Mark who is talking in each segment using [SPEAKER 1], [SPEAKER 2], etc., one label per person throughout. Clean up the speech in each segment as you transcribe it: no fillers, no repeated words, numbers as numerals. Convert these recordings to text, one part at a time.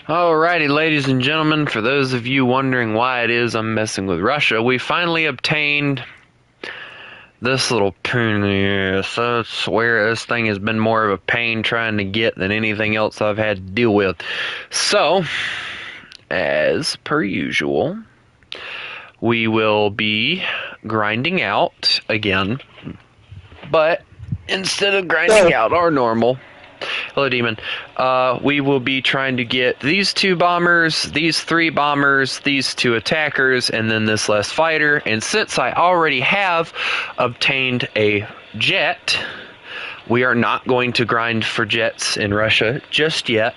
[SPEAKER 1] Alrighty, ladies and gentlemen, for those of you wondering why it is I'm messing with Russia, we finally obtained this little pain in the ass. I swear this thing has been more of a pain trying to get than anything else I've had to deal with. So, as per usual, we will be grinding out again, but instead of grinding out our normal, hello, Demon. We will be trying to get these 2 bombers, these 3 bombers, these 2 attackers, and then this last fighter. And since I already have obtained a jet, we are not going to grind for jets in Russia just yet.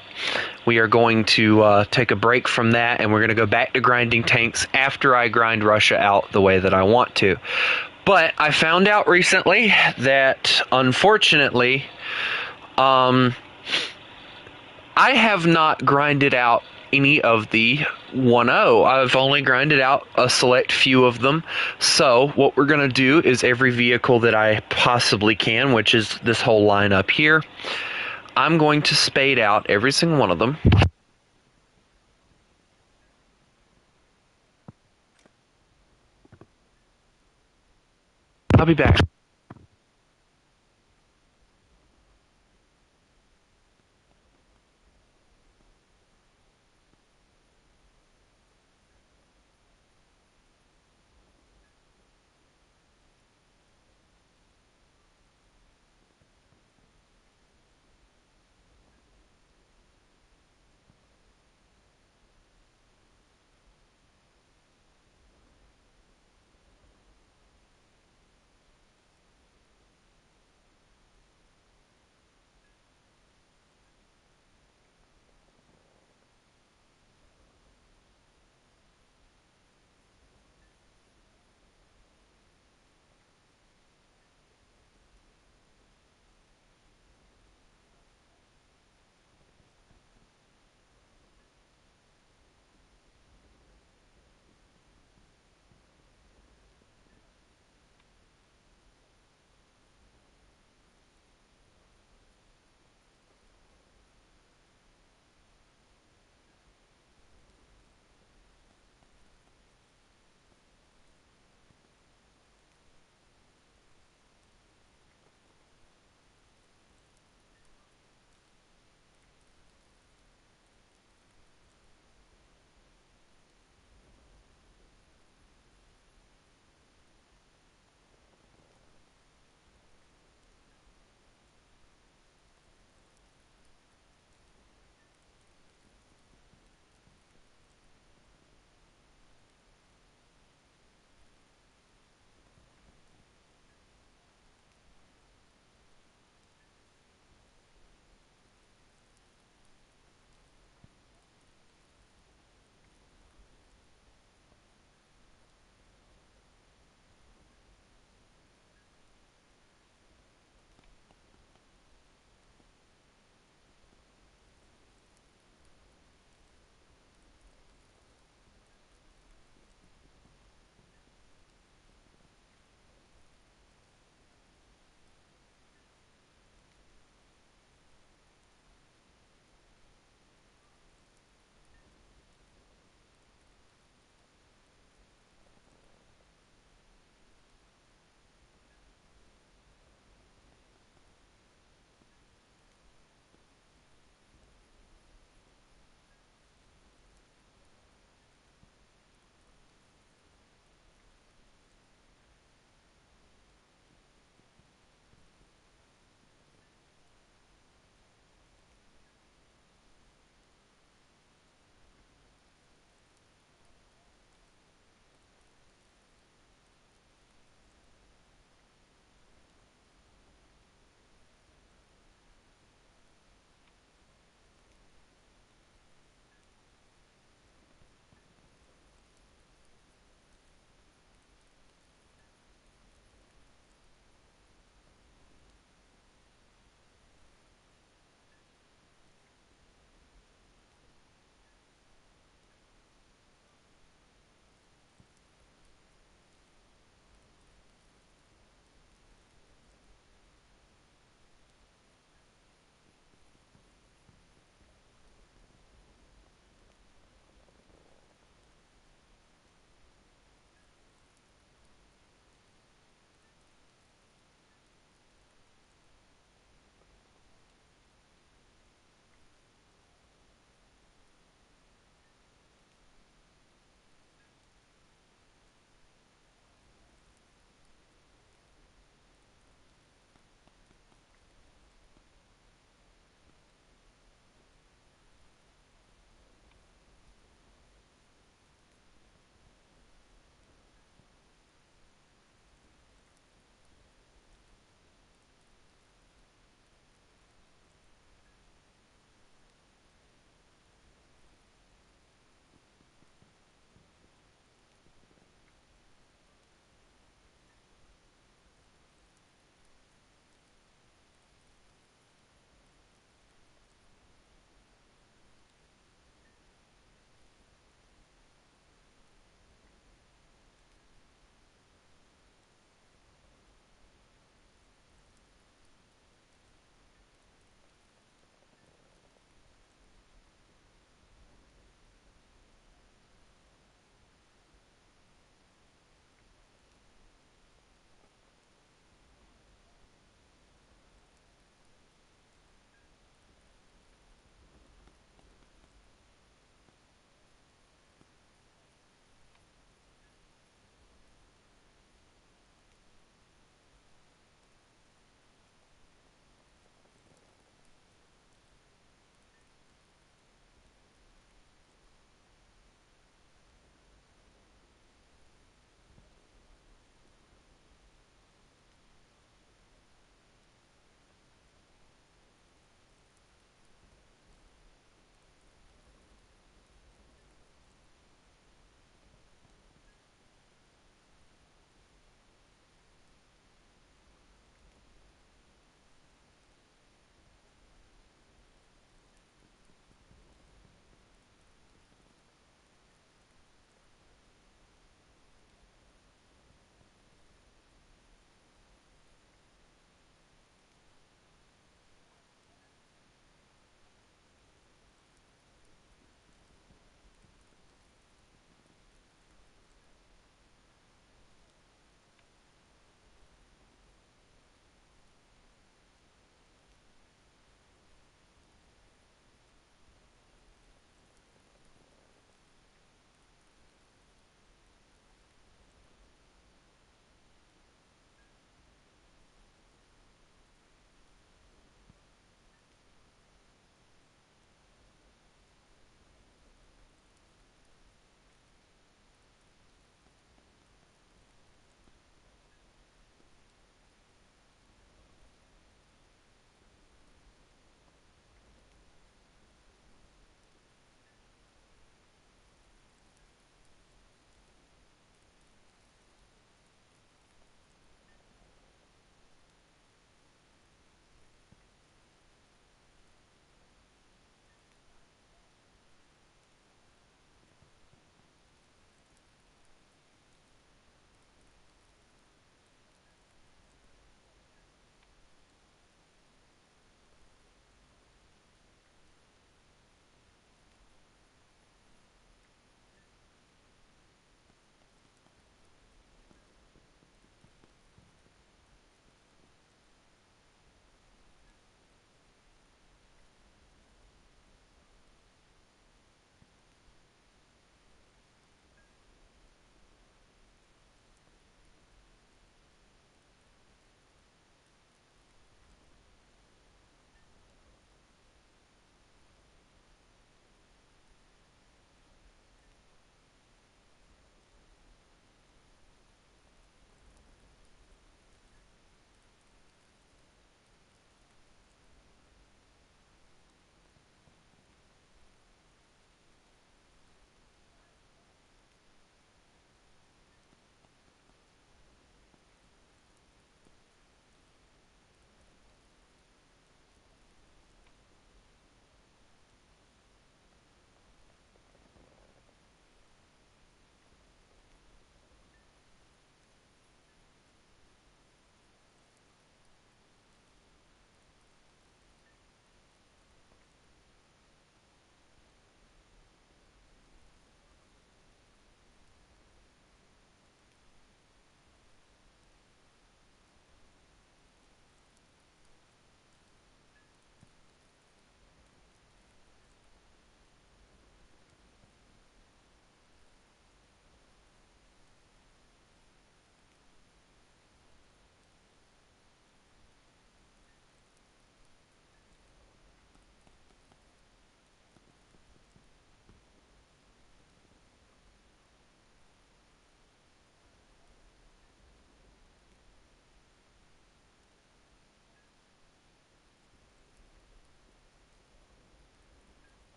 [SPEAKER 1] We are going to take a break from that, and we're going to go back to grinding tanks after I grind Russia out the way that I want to. But I found out recently that, unfortunately, I have not grinded out any of the 1.0. I've only grinded out a select few of them. So what we're going to do is every vehicle that I possibly can, which is this whole line up here, I'm going to spade out every single one of them. I'll be back.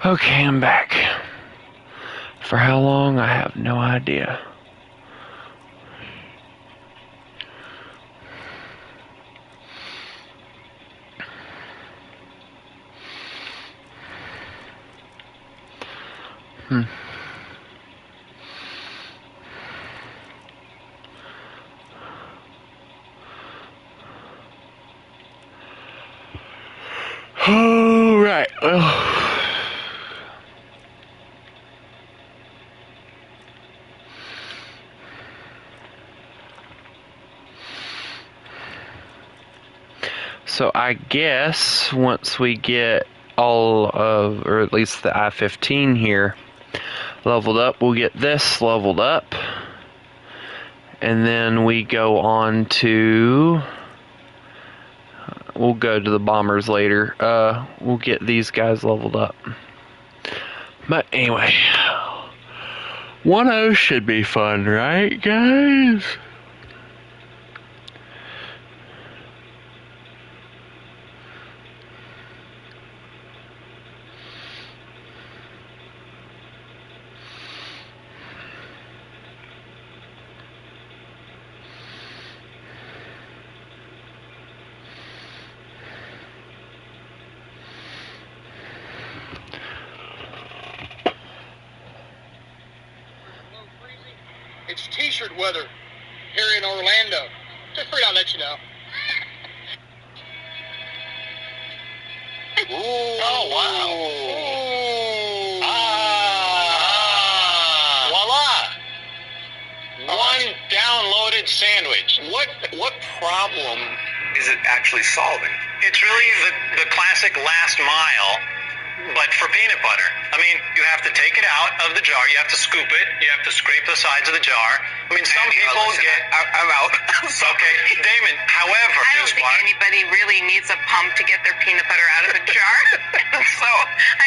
[SPEAKER 1] Okay, I'm back. For how long, I have no idea. All right. Well. So I guess once we get all of, or at least the I-15 here leveled up, we'll get this leveled up. And then we go on to, we'll go to the bombers later. We'll get these guys leveled up. But anyway, 1-0 should be fun, right, guys?
[SPEAKER 2] It's t-shirt weather here in Orlando. Just figured I'd let you know. Ooh. Oh, wow. Ooh. Voila. One downloaded sandwich. What problem is it actually solving? It's really the classic last mile, but for peanut butter. I mean, you have to take it out of the jar, you have to scoop it, you have to scrape the sides of the jar. I mean, some people get... I'm out. Okay, Damon, however...
[SPEAKER 3] I don't think anybody really needs a pump to get their peanut butter out of a jar. So,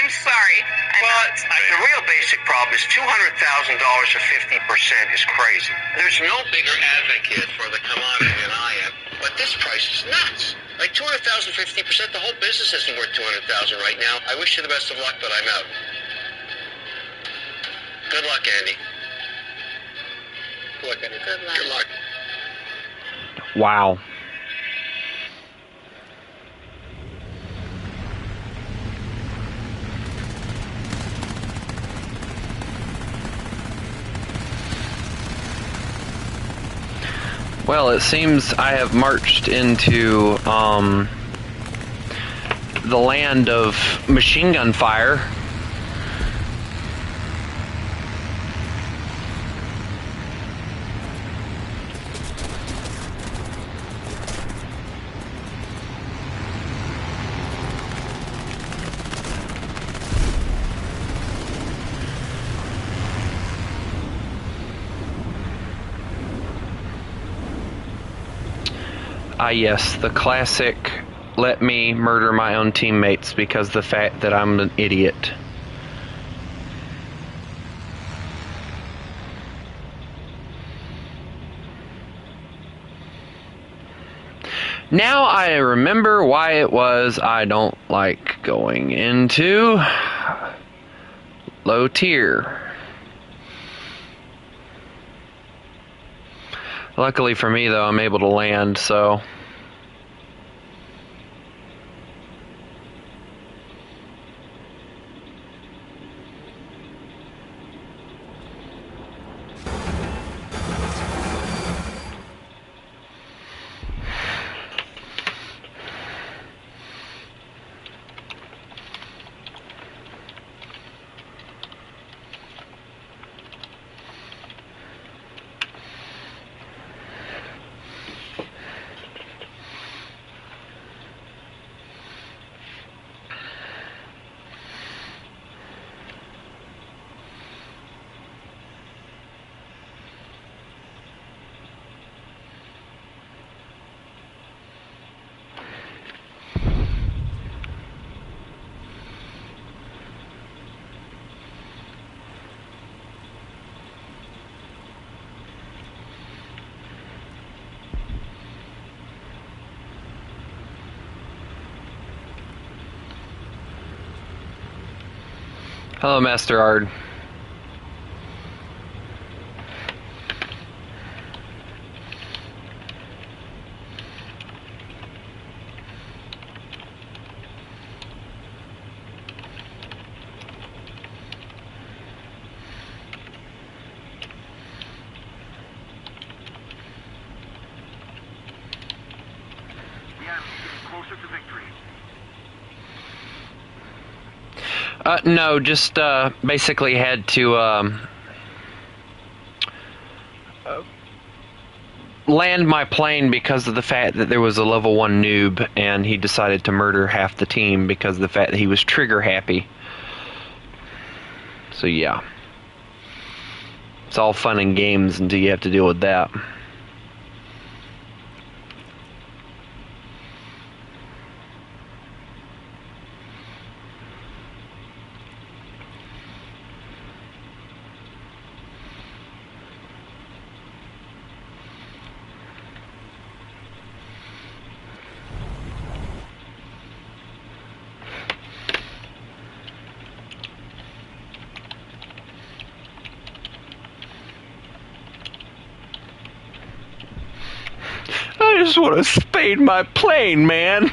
[SPEAKER 3] I'm sorry.
[SPEAKER 2] The real basic problem is $200,000 or 50% is crazy. There's no bigger advocate for the commodity than I am, but this price is nuts. Like 200,000, 50%, the whole business isn't worth 200,000 right now. I wish you the best of luck, but I'm out. Good luck, Andy. Good luck, Andy. Good luck. Good luck.
[SPEAKER 1] Wow. Well, it seems I have marched into the land of machine gun fire. Ah, yes, the classic let me murder my own teammates because the fact that I'm an idiot. Now I remember why it was I don't like going into low tier. Luckily for me, though, I'm able to land, so... Hello, Master Ard. No, just basically had to land my plane because of the fact that there was a level 1 noob and he decided to murder half the team because of the fact that he was trigger happy. So yeah. It's all fun and games until you have to deal with that. I just want to spade my plane, man.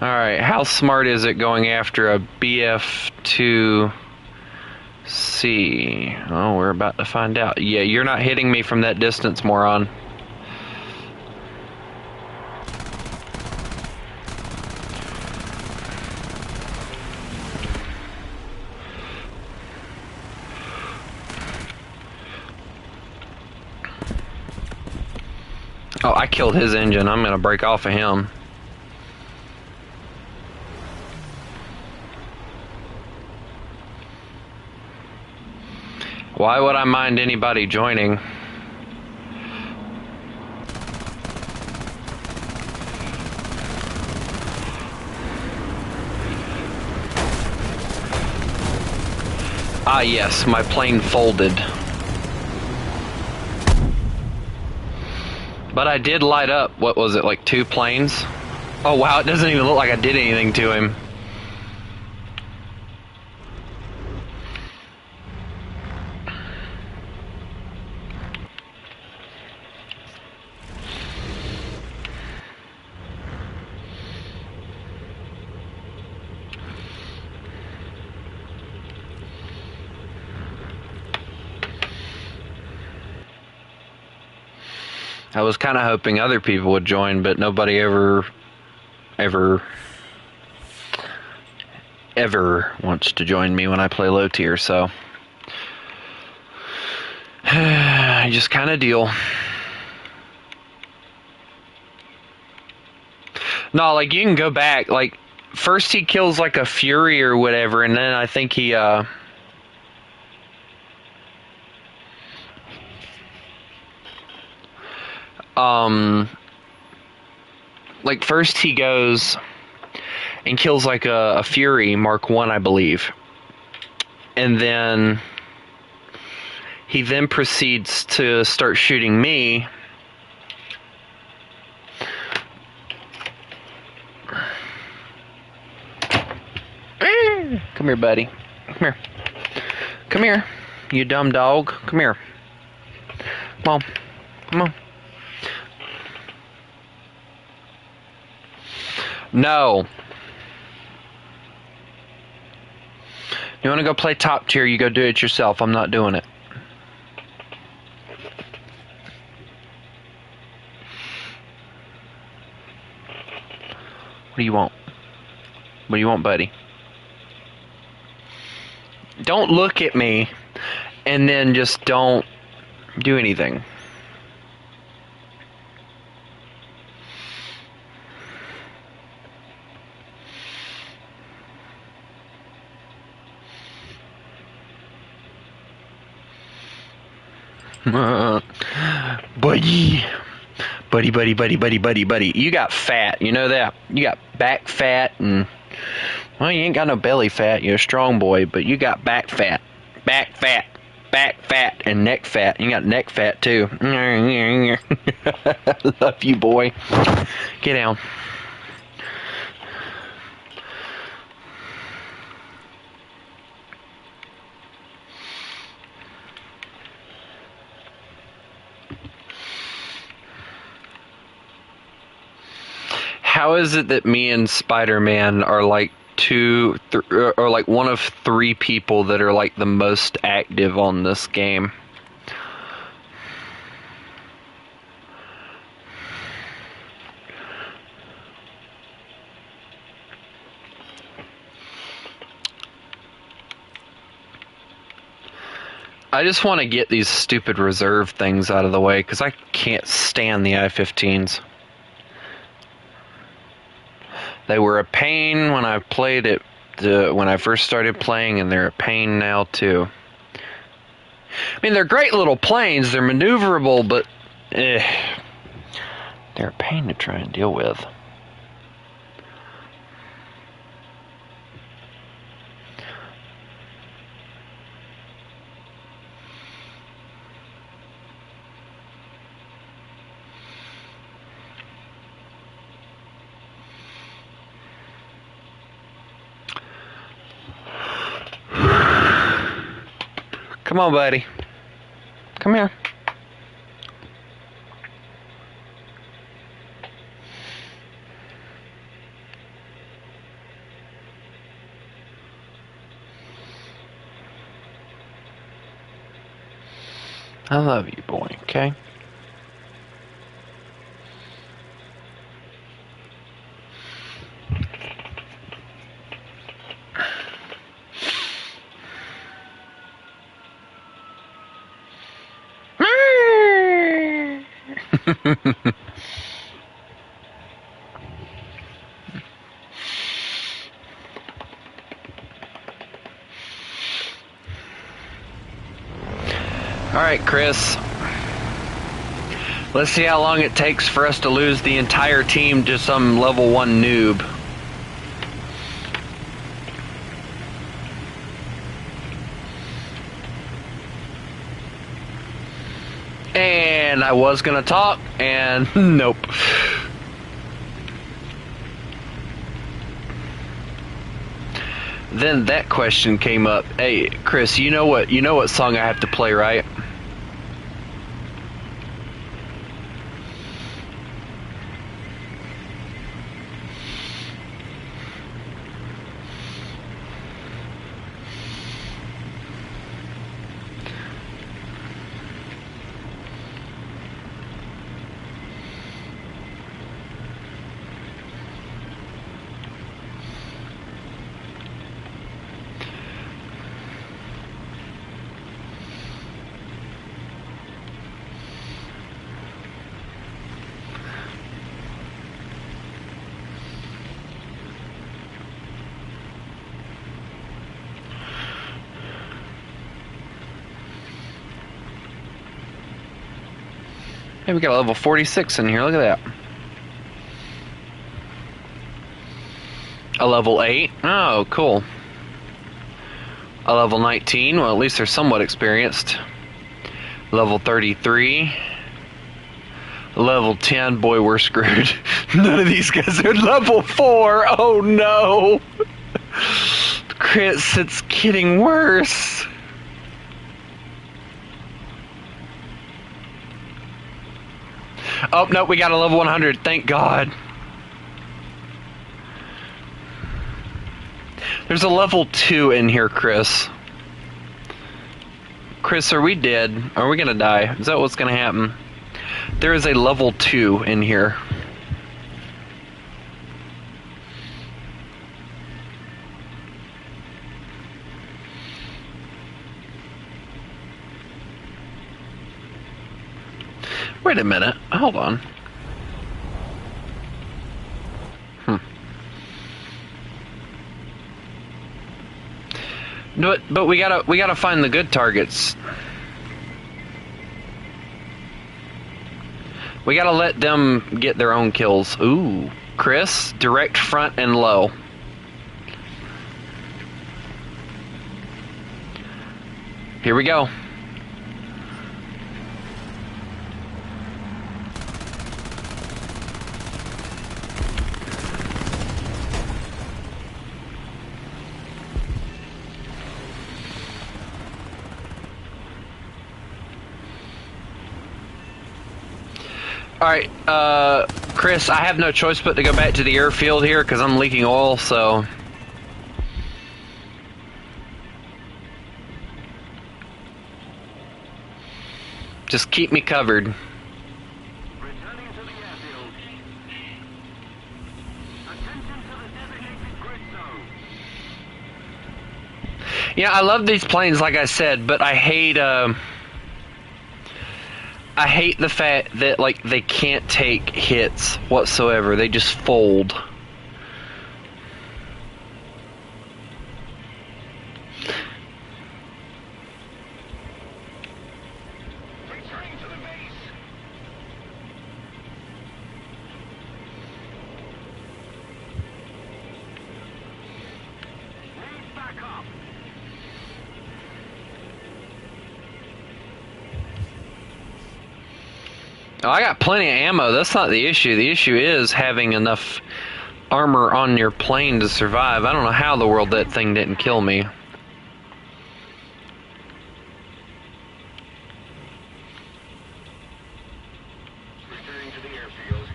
[SPEAKER 1] Alright, how smart is it going after a BF-2C? Oh, we're about to find out. Yeah, you're not hitting me from that distance, moron. Oh, I killed his engine. I'm gonna break off of him. Why would I mind anybody joining? Ah, yes, my plane folded. But I did light up, what was it, like 2 planes? Oh wow, it doesn't even look like I did anything to him. I was kind of hoping other people would join, but nobody ever wants to join me when I play low tier, so I just kind of deal. No, like you can go back, like first he kills like a Fury or whatever, and then I think he like first he goes and kills like a Fury Mark 1, I believe. And then he then proceeds to start shooting me. Come here, buddy. Come here. Come here, you dumb dog. Come here. Come on. Come on. No. You want to go play top tier, you go do it yourself. I'm not doing it. What do you want? What do you want, buddy? Don't look at me and then just don't do anything. Buddy. Buddy. You got fat, you know that? You got back fat and, well, you ain't got no belly fat. You're a strong boy, but you got back fat. Back fat. back fat and neck fat. You got neck fat too. Love you, boy. Get down. How is it that me and Spider-Man are like or like one of 3 people that are like the most active on this game? I just want to get these stupid reserve things out of the way because I can't stand the I-15s. They were a pain when I played it, when I first started playing, and they're a pain now too. I mean, they're great little planes, they're maneuverable, but they're a pain to try and deal with. Come on, buddy. Come here. I love you, boy, okay? Alright, Chris. Let's see how long it takes for us to lose the entire team to some level 1 noob. And I was gonna talk, and nope. Then that question came up. Hey, Chris, you know what song I have to play, right? Hey, we got a level 46 in here, look at that. A level 8? Oh, cool. A level 19, well at least they're somewhat experienced. Level 33. Level 10, boy we're screwed. None of these guys are level 4, oh no! Chris, it's getting worse. Oh, no, we got a level 100, thank God. There's a level 2 in here, Chris. Chris, are we dead? Are we gonna die? Is that what's gonna happen? There is a level 2 in here. Wait a minute. Hold on. But we gotta find the good targets. We gotta let them get their own kills. Ooh, Chris, direct front and low. Here we go. Alright, Chris, I have no choice but to go back to the airfield here because I'm leaking oil, so... Just keep me covered.
[SPEAKER 4] Returning to the airfield. Attention to the designated grid zone.
[SPEAKER 1] Yeah, I love these planes, like I said, but I hate the fact that, like, they can't take hits whatsoever. They just fold.
[SPEAKER 4] Returning to the base. Need backup.
[SPEAKER 1] Oh, I got plenty of ammo. That's not the issue. The issue is having enough armor on your plane to survive. I don't know how the world that thing didn't kill me.
[SPEAKER 4] Returning to the airfield.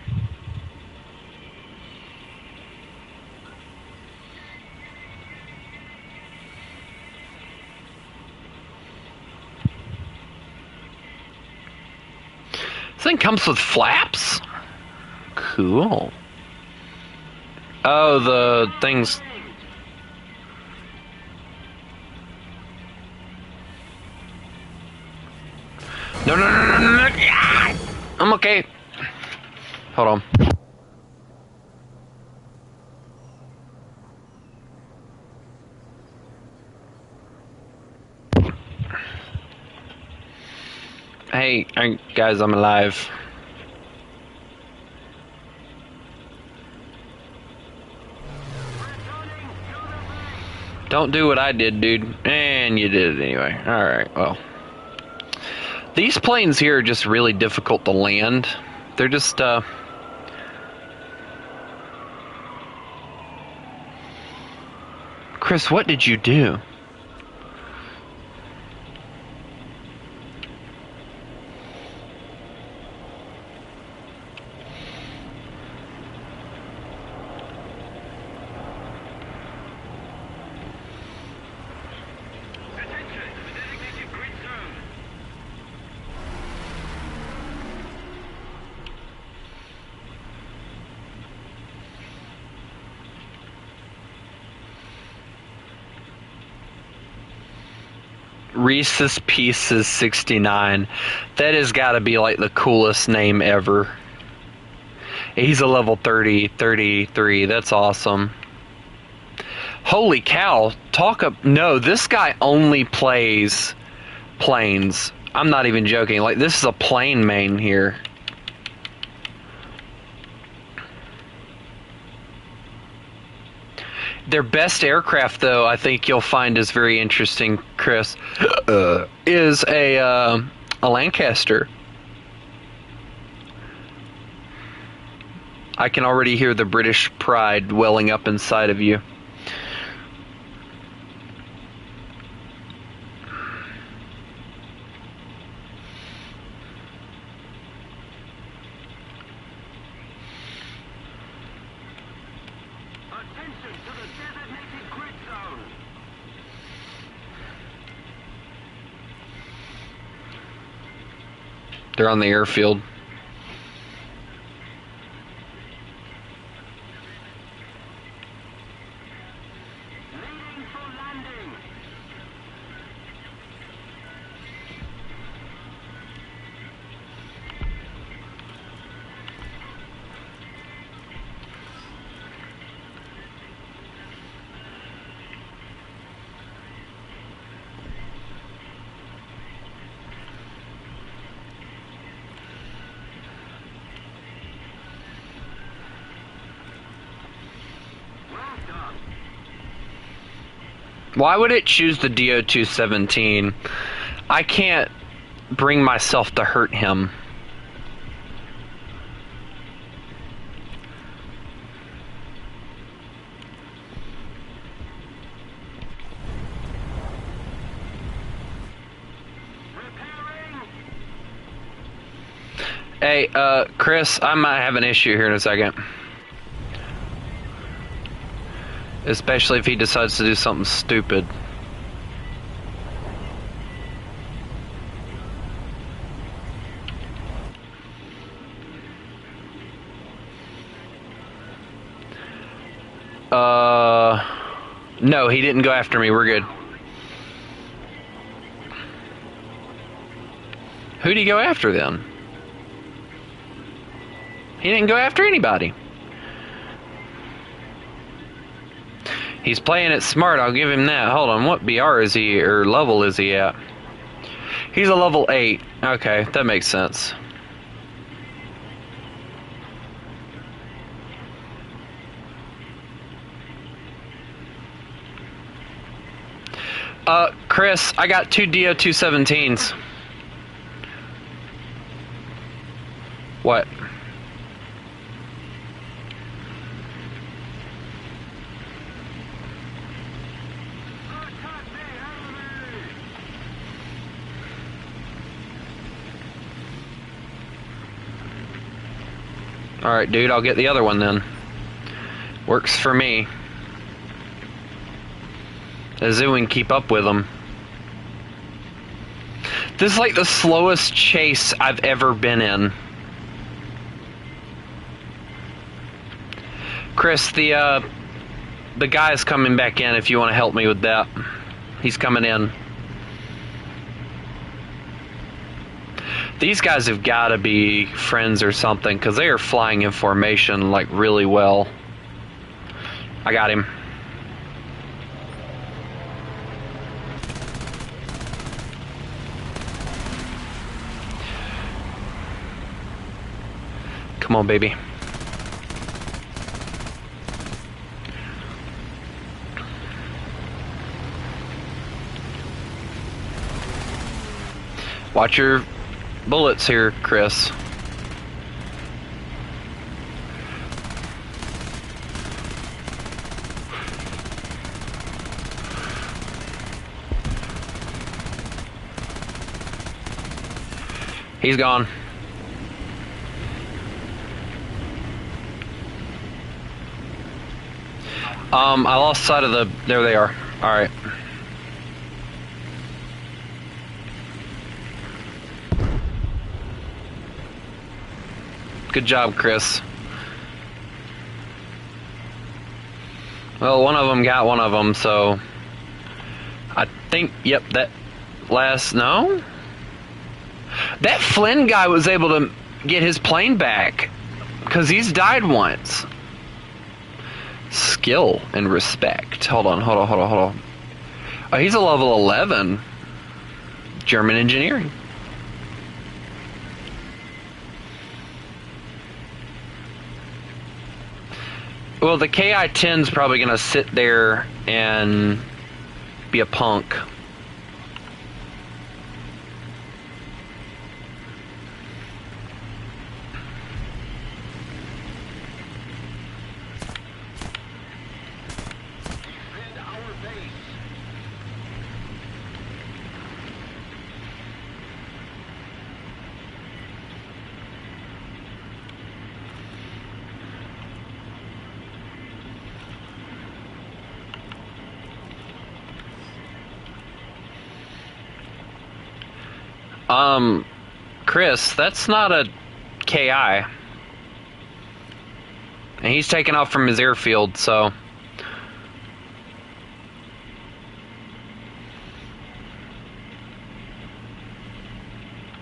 [SPEAKER 1] This thing comes with flaps? Cool. Oh, the things... No, no, no, no, no, no. Yeah! I'm okay. Hold on. Hey, guys, I'm alive. Don't do what I did, dude. And you did it anyway. Alright, well. These planes here are just really difficult to land. They're just, Chris, what did you do?
[SPEAKER 4] Attention to the designated grid zone.
[SPEAKER 1] Reese's Pieces 69. That has got to be like the coolest name ever. He's a level 33. That's awesome. Holy cow. Talk up. No, this guy only plays planes. I'm not even joking. Like, this is a plane main here. Their best aircraft, though, I think you'll find is very interesting, Chris, is a Lancaster. I can already hear the British pride welling up inside of you.
[SPEAKER 4] Attention to the designated grid zone.
[SPEAKER 1] They're on the airfield.
[SPEAKER 4] Leading for landing. Well done.
[SPEAKER 1] Why would it choose the DO-217? I can't bring myself to hurt him.
[SPEAKER 4] Repairing.
[SPEAKER 1] Hey, Chris, I might have an issue here in a second. Especially if he decides to do something stupid. No, he didn't go after me. We're good. Who'd he go after then? He didn't go after anybody. He's playing it smart, I'll give him that. Hold on, what BR is he, or level is he at? He's a level 8. Okay, that makes sense. Chris, I got 2 DO-217s. What? Alright, dude, I'll get the other one then. Works for me. As if we can keep up with them. This is like the slowest chase I've ever been in. Chris, the guy's coming back in if you want to help me with that. He's coming in. These guys have got to be friends or something, because they are flying in formation like really well. I got him. Come on, baby. Watch your bullets here, Chris. He's gone. I lost sight of the... There they are. Alright. Good job, Chris. Well, one of them got one of them, so... I think, yep, that last... No? That Flynn guy was able to get his plane back. Because he's died once. Skill and respect. Hold on. Oh, he's a level 11. German engineering. Well, the KI-10's probably going to sit there and be a punk. Chris, that's not a KI. And he's taken off from his airfield, so...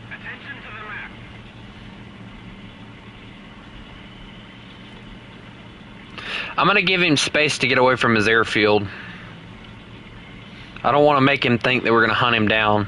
[SPEAKER 4] Attention to the map.
[SPEAKER 1] I'm gonna give him space to get away from his airfield. I don't want to make him think that we're gonna hunt him down.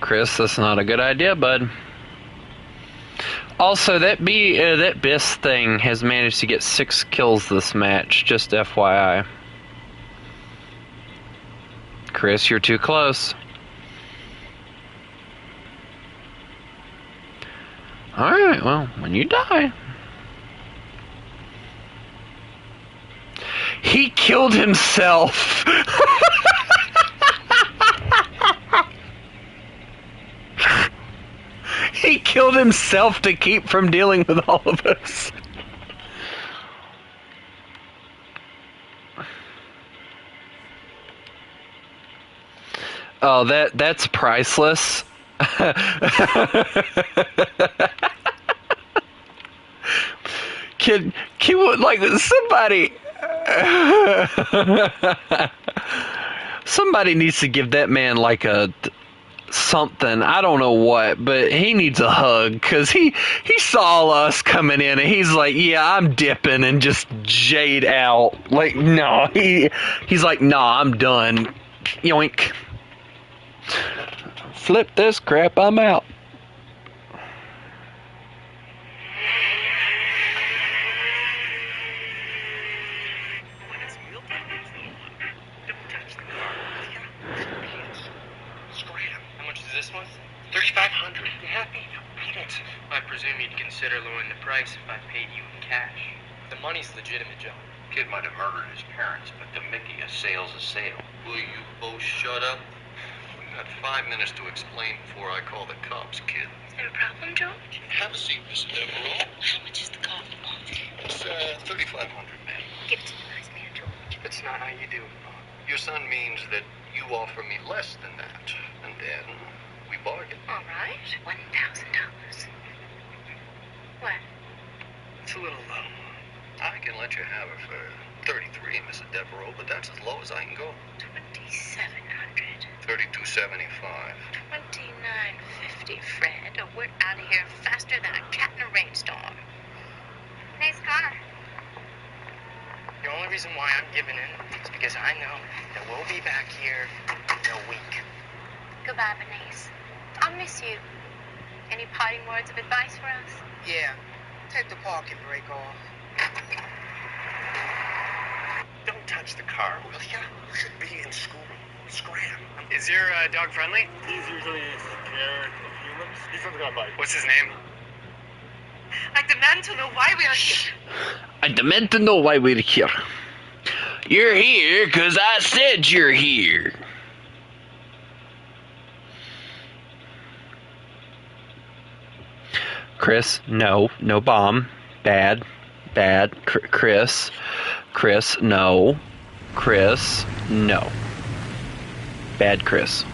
[SPEAKER 1] Chris, that's not a good idea, bud. Also, that BIS thing has managed to get 6 kills this match, just FYI. Chris, you're too close. Alright, well, when you die. He killed himself! He killed himself to keep from dealing with all of us. Oh, that's priceless. Can like somebody needs to give that man like a something. I don't know what, but he needs a hug because he saw us coming in and he's like, yeah, I'm dipping, and just jade out. Like, no, he's like, nah, I'm done. Yoink. Flip this crap, I'm out.
[SPEAKER 2] How much is this one? $3,500. You happy? Beat it. I presume you'd consider lowering the price if I paid you in cash. The money's legitimate, John.
[SPEAKER 5] Kid might have murdered his parents, but to Mickey, a sale's a sale. Will you both shut up? We got 5 minutes to explain before I call the cops, kid.
[SPEAKER 3] Is there a problem, George?
[SPEAKER 5] Have a seat, Mrs. Devereaux.
[SPEAKER 3] How much is the coffee pot?
[SPEAKER 5] It's $3,500, ma'am.
[SPEAKER 3] Give it to the nice man, George.
[SPEAKER 2] That's not how you do it, Bob.
[SPEAKER 5] Your son means that you offer me less than that, and then we bargain.
[SPEAKER 3] All right. $1,000. What?
[SPEAKER 2] It's a little low.
[SPEAKER 5] I can let you have it for 33, Mrs. Devereaux, but that's as low as I can go.
[SPEAKER 3] 2,700.
[SPEAKER 5] 32.75.
[SPEAKER 3] 29.50, Fred, or we're out of here faster than a cat in a rainstorm. Nice car.
[SPEAKER 2] The only reason why I'm giving in is because I know that we'll be back here in a week.
[SPEAKER 3] Goodbye, Bernice. I'll miss you. Any parting words of advice for us?
[SPEAKER 2] Yeah. Take the parking brake off. Don't touch the car, will you? You should be in school. Scram. Is your dog friendly?
[SPEAKER 6] He's usually scared of humans. He's not gonna bite.
[SPEAKER 2] What's his name?
[SPEAKER 3] I demand to know why we are here.
[SPEAKER 1] I demand to know why we're here. You're here because I said you're here. Chris, no bomb. Bad. Chris, no. Chris, no. Bad Chris.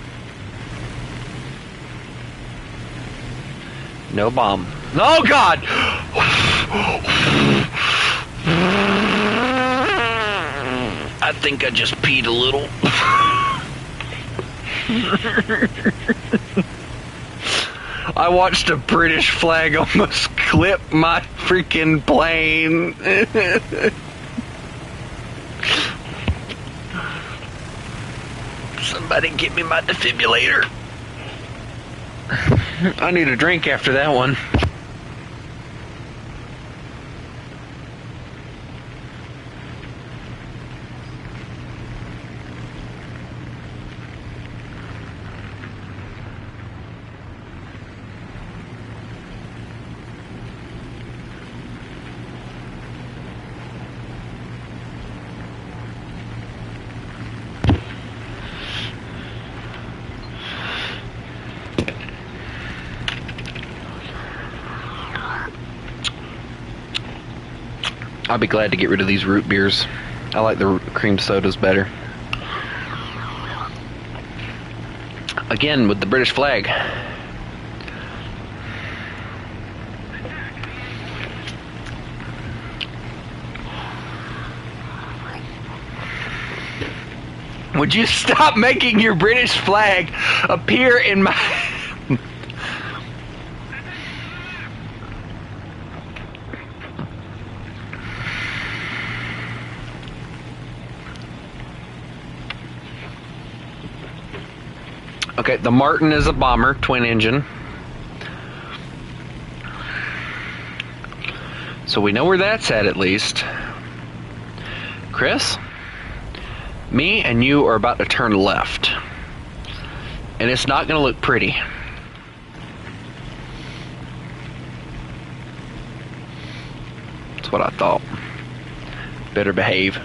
[SPEAKER 1] No bomb. Oh God! I think I just peed a little. I watched a British flag almost clip my freaking plane. Somebody get me my defibrillator. I need a drink after that one. I'll be glad to get rid of these root beers. I like the cream sodas better. Again, with the British flag. Would you stop making your British flag appear in my... Okay, the Martin is a bomber, twin engine. So we know where that's at least. Chris? Me and you are about to turn left. And it's not going to look pretty. That's what I thought. Better behave.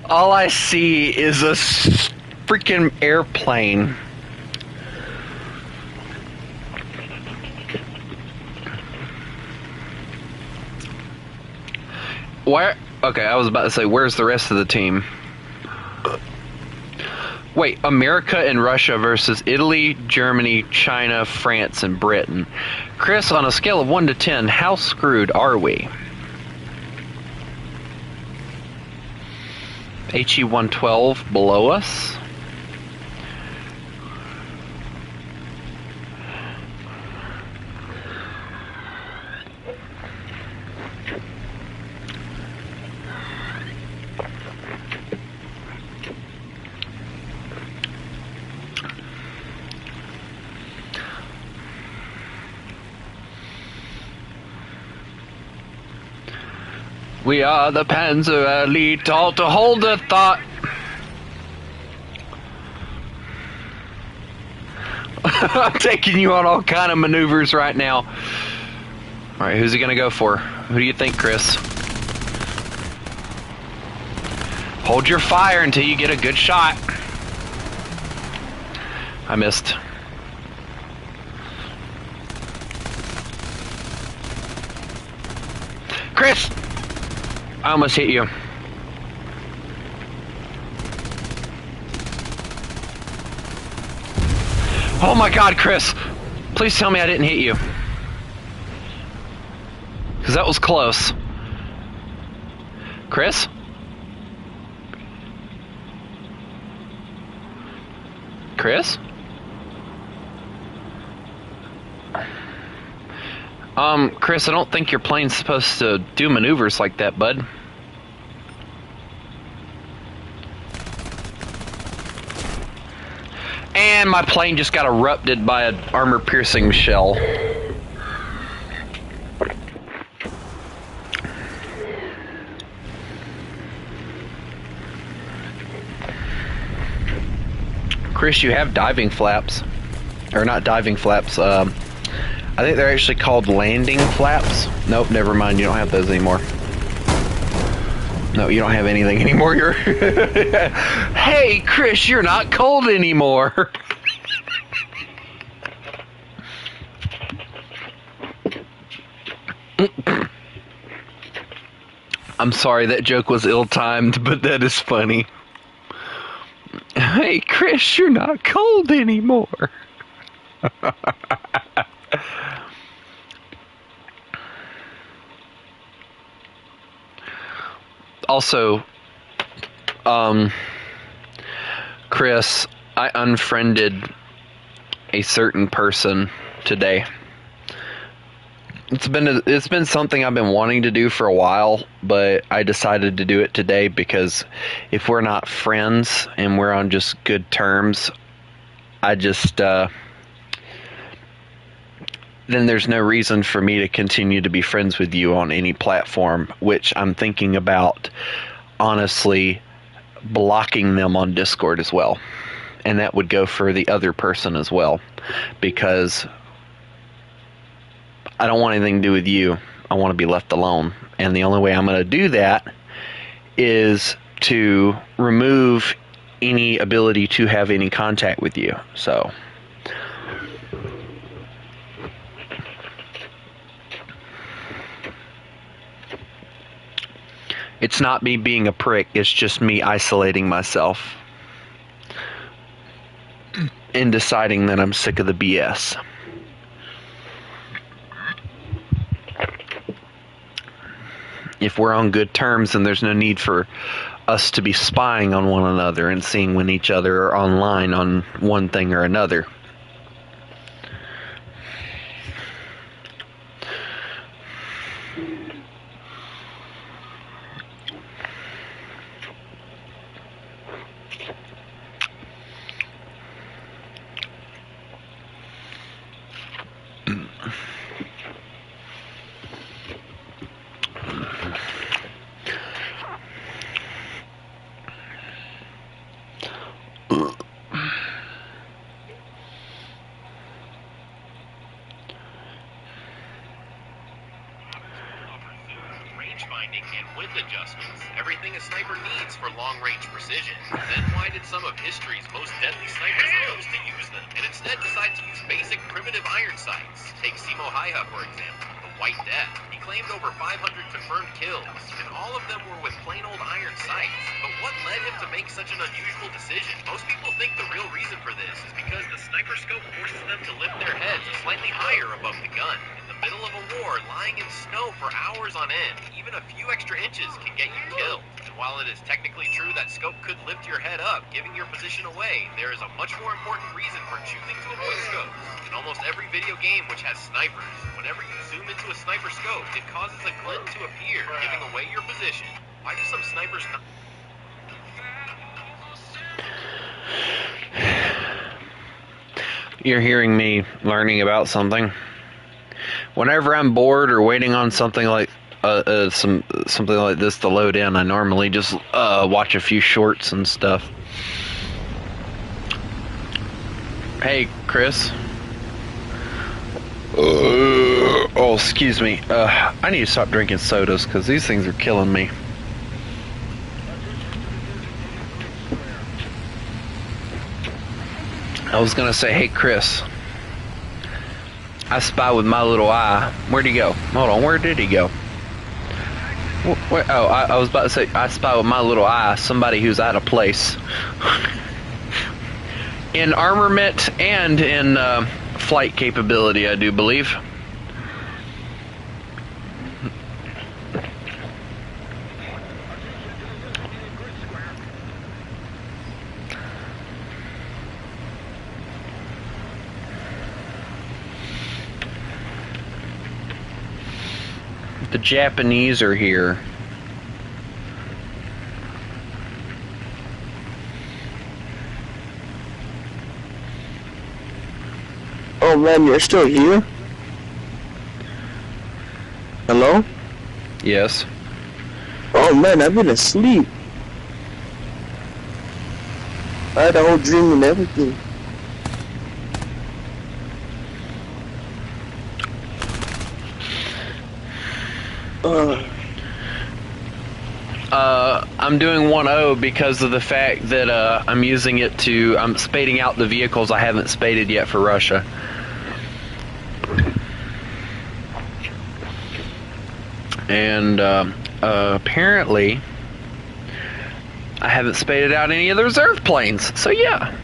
[SPEAKER 1] All I see is a freaking airplane. Where? Okay, I was about to say, where's the rest of the team? Wait, America and Russia versus Italy, Germany, China, France, and Britain. Chris, on a scale of 1 to 10, how screwed are we? HE-112 below us. We are the Panzer Elite, all to hold the thought. I'm taking you on all kind of maneuvers right now. Alright, who's he gonna go for? Who do you think, Chris? Hold your fire until you get a good shot. I missed. Chris! I almost hit you. Oh my god, Chris! Please tell me I didn't hit you. Because that was close. Chris? Chris? Chris, I don't think your plane's supposed to do maneuvers like that, bud. And my plane just got erupted by an armor-piercing shell. Chris, you have diving flaps. Or not diving flaps, I think they're actually called landing flaps. Nope, never mind, you don't have those anymore. No, you don't have anything anymore. You're Hey, Chris, you're not cold anymore. I'm sorry, that joke was ill-timed, but that is funny. Hey, Chris, you're not cold anymore. Also, Chris, I unfriended a certain person today. It's been something I've been wanting to do for a while, but I decided to do it today because if we're not friends and we're on just good terms, I just then there's no reason for me to continue to be friends with you on any platform, which I'm thinking about honestly blocking them on Discord as well. And that would go for the other person as well, because I don't want anything to do with you. I want to be left alone. And the only way I'm going to do that is to remove any ability to have any contact with you. So it's not me being a prick, it's just me isolating myself and deciding that I'm sick of the BS. If we're on good terms, then there's no need for us to be spying on one another and seeing when each other are online on one thing or another.
[SPEAKER 7] timing and wind adjustments, everything a sniper needs for long-range precision. Then why did some of history's most deadly snipers refuse to use them, and instead decide to use basic primitive iron sights? Take Simo Haiha, for example, the White Death. He claimed over 500 confirmed kills, and all of them were with plain old iron sights. But what led him to make such an unusual decision? Most people think the real reason for this is because the sniper scope forces them to lift their heads slightly higher above the gun. In the middle of a war, lying in snow for hours on end, even a few extra inches can get you killed. And while it is technically true that scope could lift your head up, giving your position away, there is a much more important reason for choosing to avoid scopes. In almost every video game which has snipers, whenever you zoom into a sniper scope, it causes a glint to appear, giving away your position. Why do some snipers not...
[SPEAKER 1] You're hearing me learning about something. Whenever I'm bored or waiting on something like something like this to load in, I normally just watch a few shorts and stuff. Hey, Chris. Oh, excuse me. I need to stop drinking sodas because these things are killing me. I was gonna say, hey, Chris. I spy with my little eye. Where'd he go? Hold on, where did he go? I was about to say, I spy with my little eye somebody who's out of place. In armament and in flight capability, I do believe. The Japanese are here.
[SPEAKER 8] Oh man, you're still here? Hello?
[SPEAKER 1] Yes.
[SPEAKER 8] Oh man, I've been asleep. I had a whole dream and everything.
[SPEAKER 1] I'm doing 1.0 because of the fact that I'm using it to... I'm spading out the vehicles I haven't spaded yet for Russia. And apparently I haven't spaded out any of the reserve planes, so yeah.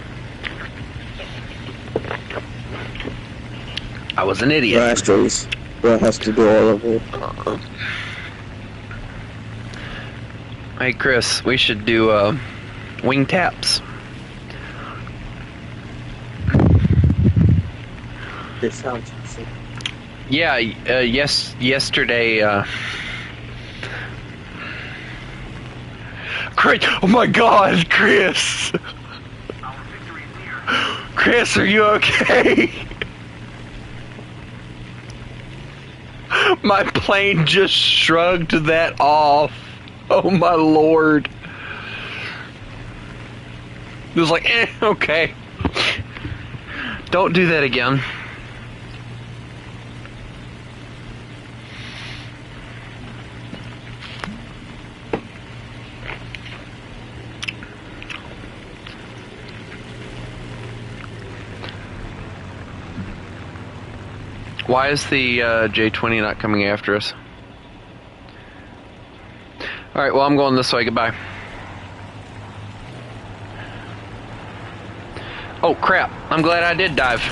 [SPEAKER 1] I was an idiot.
[SPEAKER 8] Rascals. Bro has to do all of it.
[SPEAKER 1] Hey Chris, we should do wing taps.
[SPEAKER 8] This sounds sick.
[SPEAKER 1] Yeah, yesterday, Chris, oh my god, Chris! Chris, are you okay? My plane just shrugged that off. Oh my lord. It was like, okay. Don't do that again. Why is the J-20 not coming after us? Alright, well, I'm going this way. Goodbye. Oh, crap. I'm glad I did dive.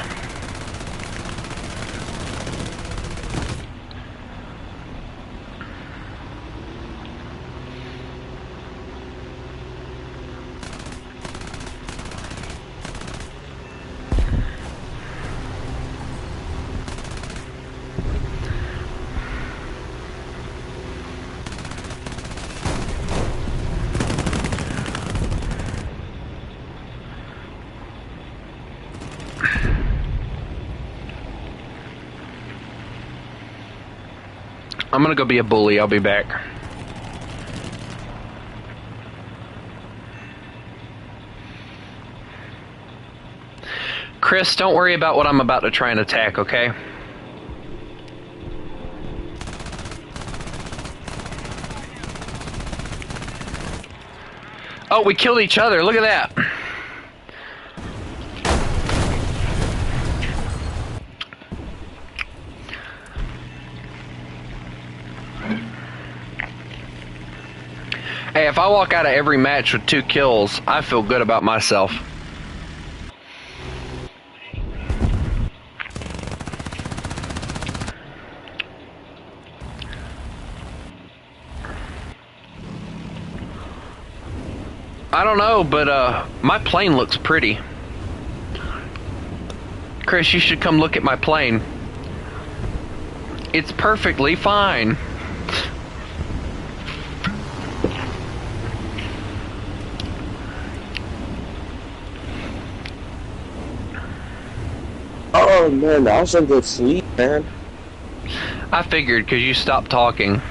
[SPEAKER 1] I'm gonna go be a bully. I'll be back. Chris, don't worry about what I'm about to try and attack, okay? Oh, we killed each other. Look at that. Hey, if I walk out of every match with 2 kills, I feel good about myself. I don't know, but my plane looks pretty. Chris, you should come look at my plane. It's perfectly fine.
[SPEAKER 8] Oh man, I was in good sleep, man.
[SPEAKER 1] I figured because you stopped talking.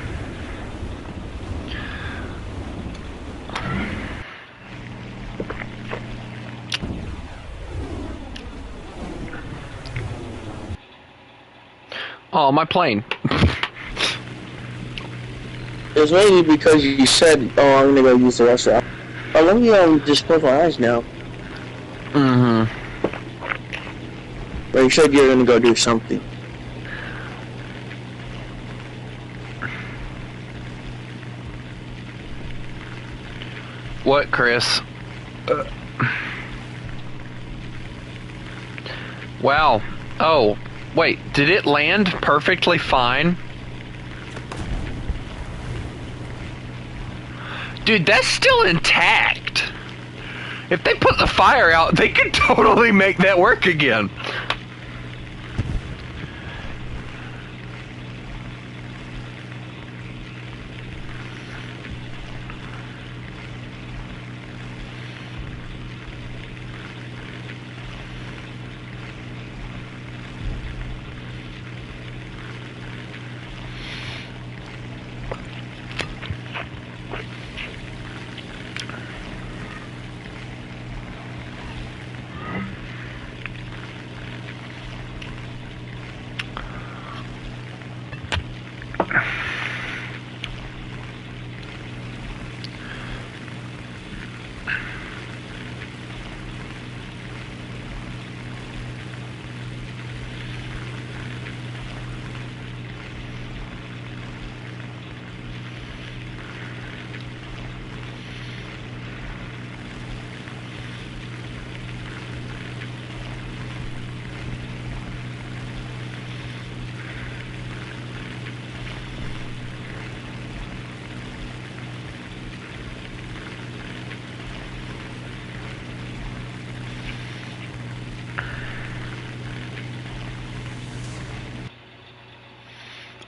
[SPEAKER 1] Oh, my plane.
[SPEAKER 8] It was mainly because you said, "Oh, I'm gonna go use the restroom." Oh, let me just close my eyes now.
[SPEAKER 1] Mm-hmm.
[SPEAKER 8] But you said you were gonna go do something.
[SPEAKER 1] What, Chris? Wow. Oh, wait. Did it land perfectly fine? Dude, that's still intact. If they put the fire out, they could totally make that work again.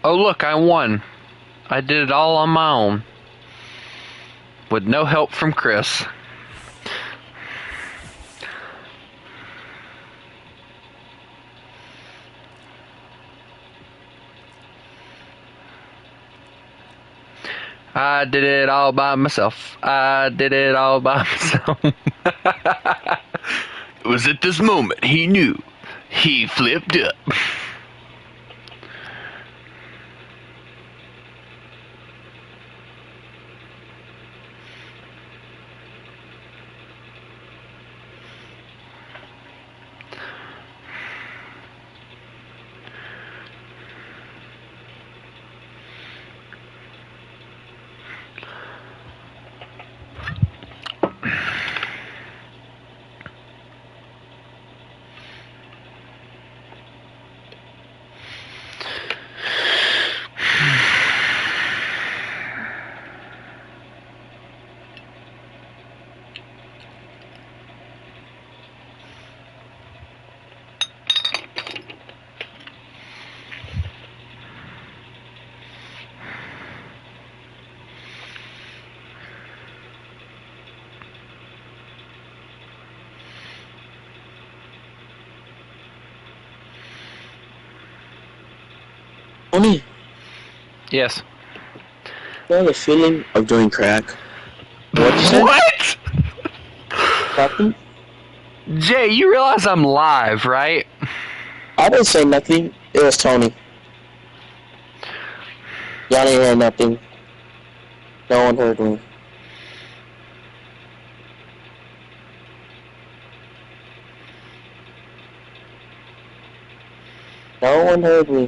[SPEAKER 1] Oh, look, I won. I did it all on my own. With no help from Chris. I did it all by myself. I did it all by myself. It was at this moment he knew. He flipped up.
[SPEAKER 8] Tony,
[SPEAKER 1] Yes.
[SPEAKER 8] you know the feeling of doing crack? What you said?
[SPEAKER 1] What?
[SPEAKER 8] Nothing?
[SPEAKER 1] Jay, you realize I'm live, right?
[SPEAKER 8] I didn't say nothing. It was Tony. Y'all didn't hear nothing. No one heard me. No one heard me.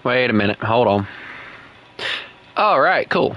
[SPEAKER 1] Wait a minute. Hold on. All right, cool.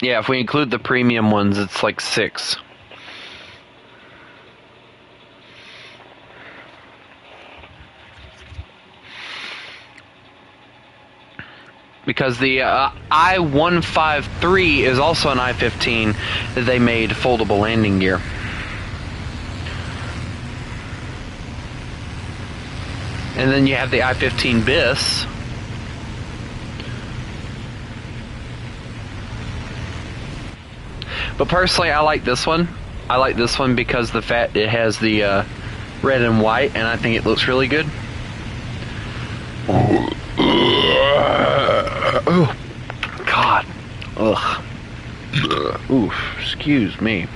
[SPEAKER 1] Yeah, if we include the premium ones, it's like 6. Because the I-153 is also an I-15 that they made foldable landing gear. And then you have the I-15 BIS. But personally, I like this one. I like this one because it has the red and white, and I think it looks really good. Oh, God. Ugh. Oof. Excuse me.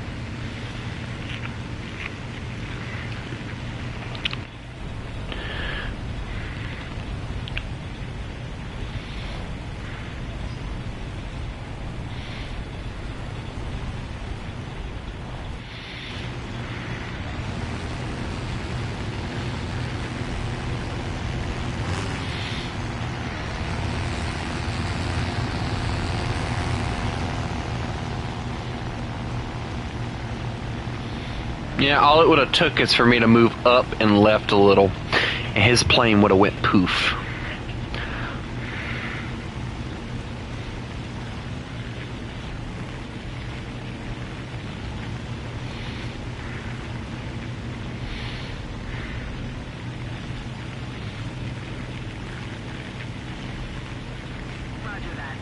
[SPEAKER 1] Yeah, all it would have took is for me to move up and left a little, and his plane would have went poof.
[SPEAKER 4] Roger that.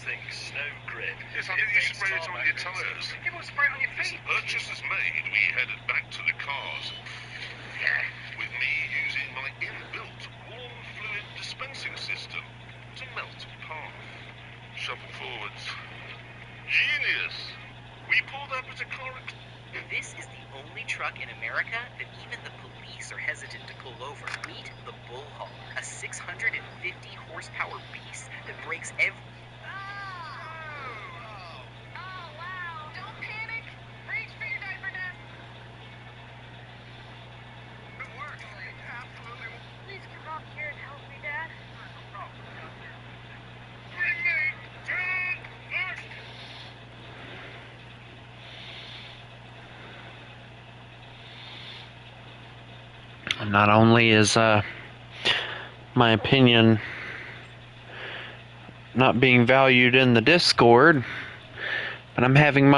[SPEAKER 9] think snow grid.
[SPEAKER 6] Yes, I think you should spray it on your tyres.
[SPEAKER 3] People spray it on your feet.
[SPEAKER 6] Purchases made, we headed back to the cars. With me using my inbuilt warm fluid dispensing system to melt path. Shuffle forwards. Genius! We pulled up at a correct.
[SPEAKER 10] This is the only truck in America that even the police are hesitant to pull over. Meet the Bull Hauler, a 650 horsepower beast that breaks every...
[SPEAKER 3] Oh, wow. Don't panic. Reach for your diaper nest.
[SPEAKER 6] It worked. Absolutely.
[SPEAKER 3] Please come up here and help me, Dad.
[SPEAKER 6] Bring me to first.
[SPEAKER 1] Not only is my opinion not being valued in the Discord, but I'm having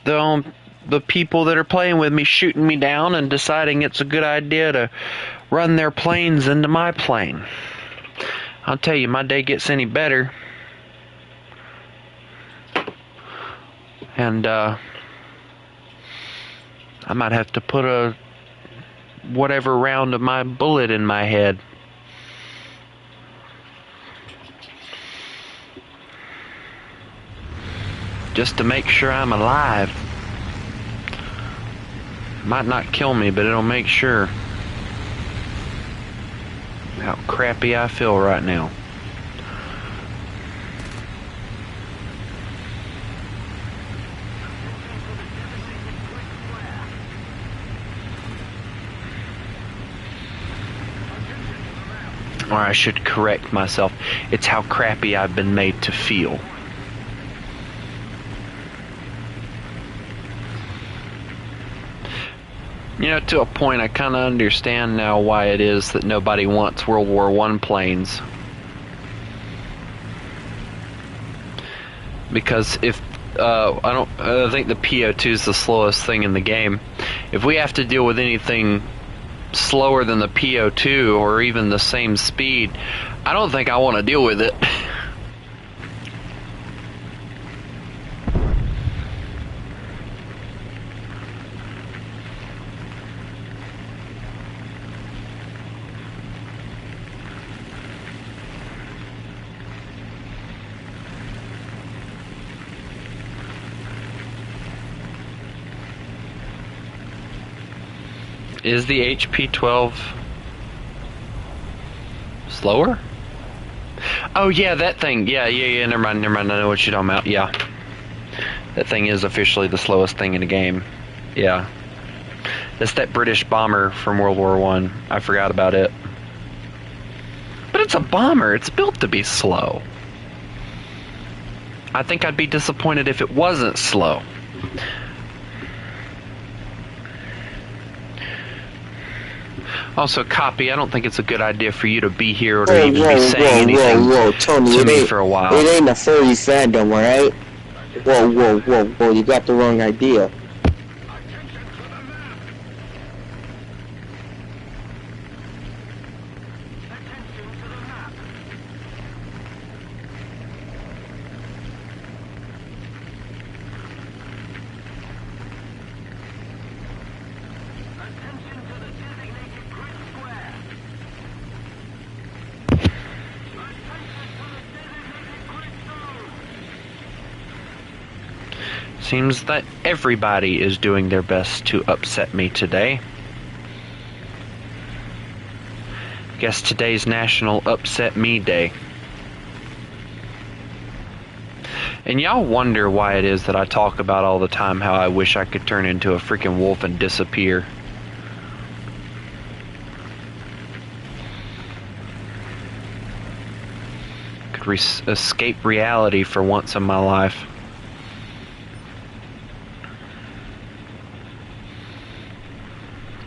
[SPEAKER 1] the people that are playing with me shooting me down and deciding it's a good idea to run their planes into my plane. I'll tell you, my day gets any better. And I might have to put a whatever round of my bullet in my head. Just to make sure I'm alive. Might not kill me, but it'll make sure. How crappy I feel right now. Or I should correct myself. It's how crappy I've been made to feel. You know, to a point, I kind of understand now why it is that nobody wants World War I planes. Because if I think the PO2 is the slowest thing in the game. If we have to deal with anything slower than the PO2 or even the same speed, I don't think I want to deal with it. Is the HP-12 slower? Oh yeah, that thing. Yeah. Never mind. I know what you're talking about. Yeah, that thing is officially the slowest thing in the game. Yeah, that's that British bomber from World War I forgot about it. But it's a bomber. It's built to be slow. I think I'd be disappointed if it wasn't slow. Also, Copy, I don't think it's a good idea for you to be here or to even be saying anything
[SPEAKER 8] Tony,
[SPEAKER 1] to me for a while.
[SPEAKER 8] It ain't a furry fandom, alright? Whoa, you got the wrong idea.
[SPEAKER 1] Seems that everybody is doing their best to upset me today. Guess today's National Upset Me Day. And y'all wonder why it is that I talk about all the time how I wish I could turn into a freaking wolf and disappear. Could escape reality for once in my life.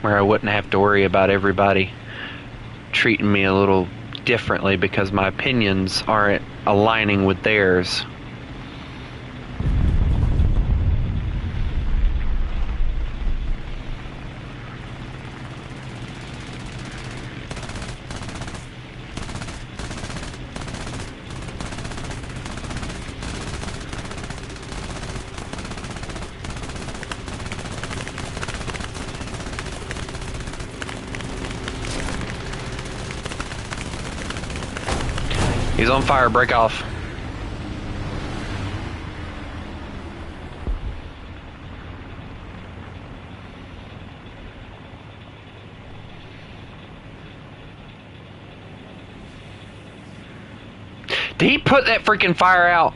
[SPEAKER 1] Where I wouldn't have to worry about everybody treating me a little differently because my opinions aren't aligning with theirs. He's on fire. Break off. Did he put that freaking fire out?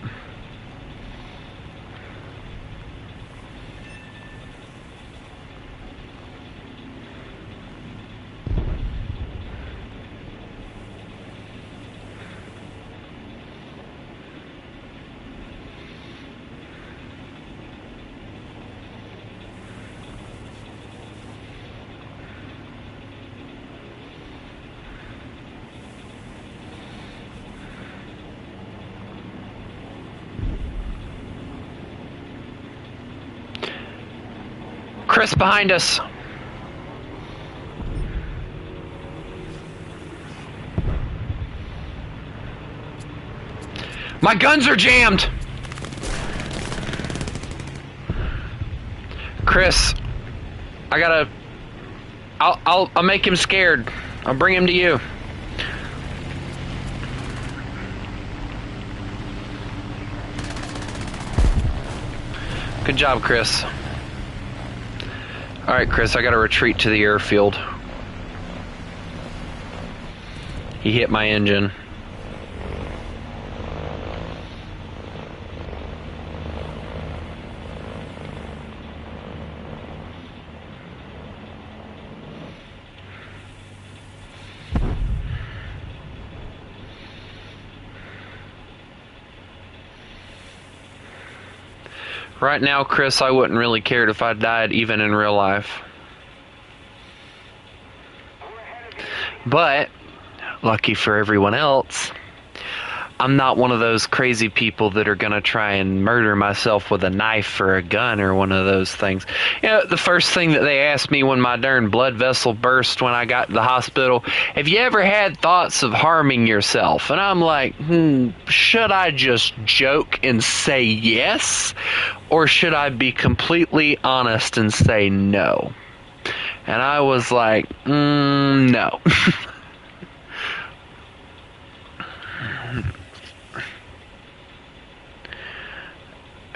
[SPEAKER 1] Chris, behind us. My guns are jammed. Chris, I gotta. I'll make him scared. I'll bring him to you. Good job, Chris. Alright, Chris, I gotta retreat to the airfield. He hit my engine. Right now, Chris, I wouldn't really care if I died even in real life. But, lucky for everyone else, I'm not one of those crazy people that are gonna try and murder myself with a knife or a gun or one of those things. You know, the first thing that they asked me when my darn blood vessel burst when I got to the hospital, have you ever had thoughts of harming yourself? And I'm like, should I just joke and say yes? Or should I be completely honest and say no? And I was like, no.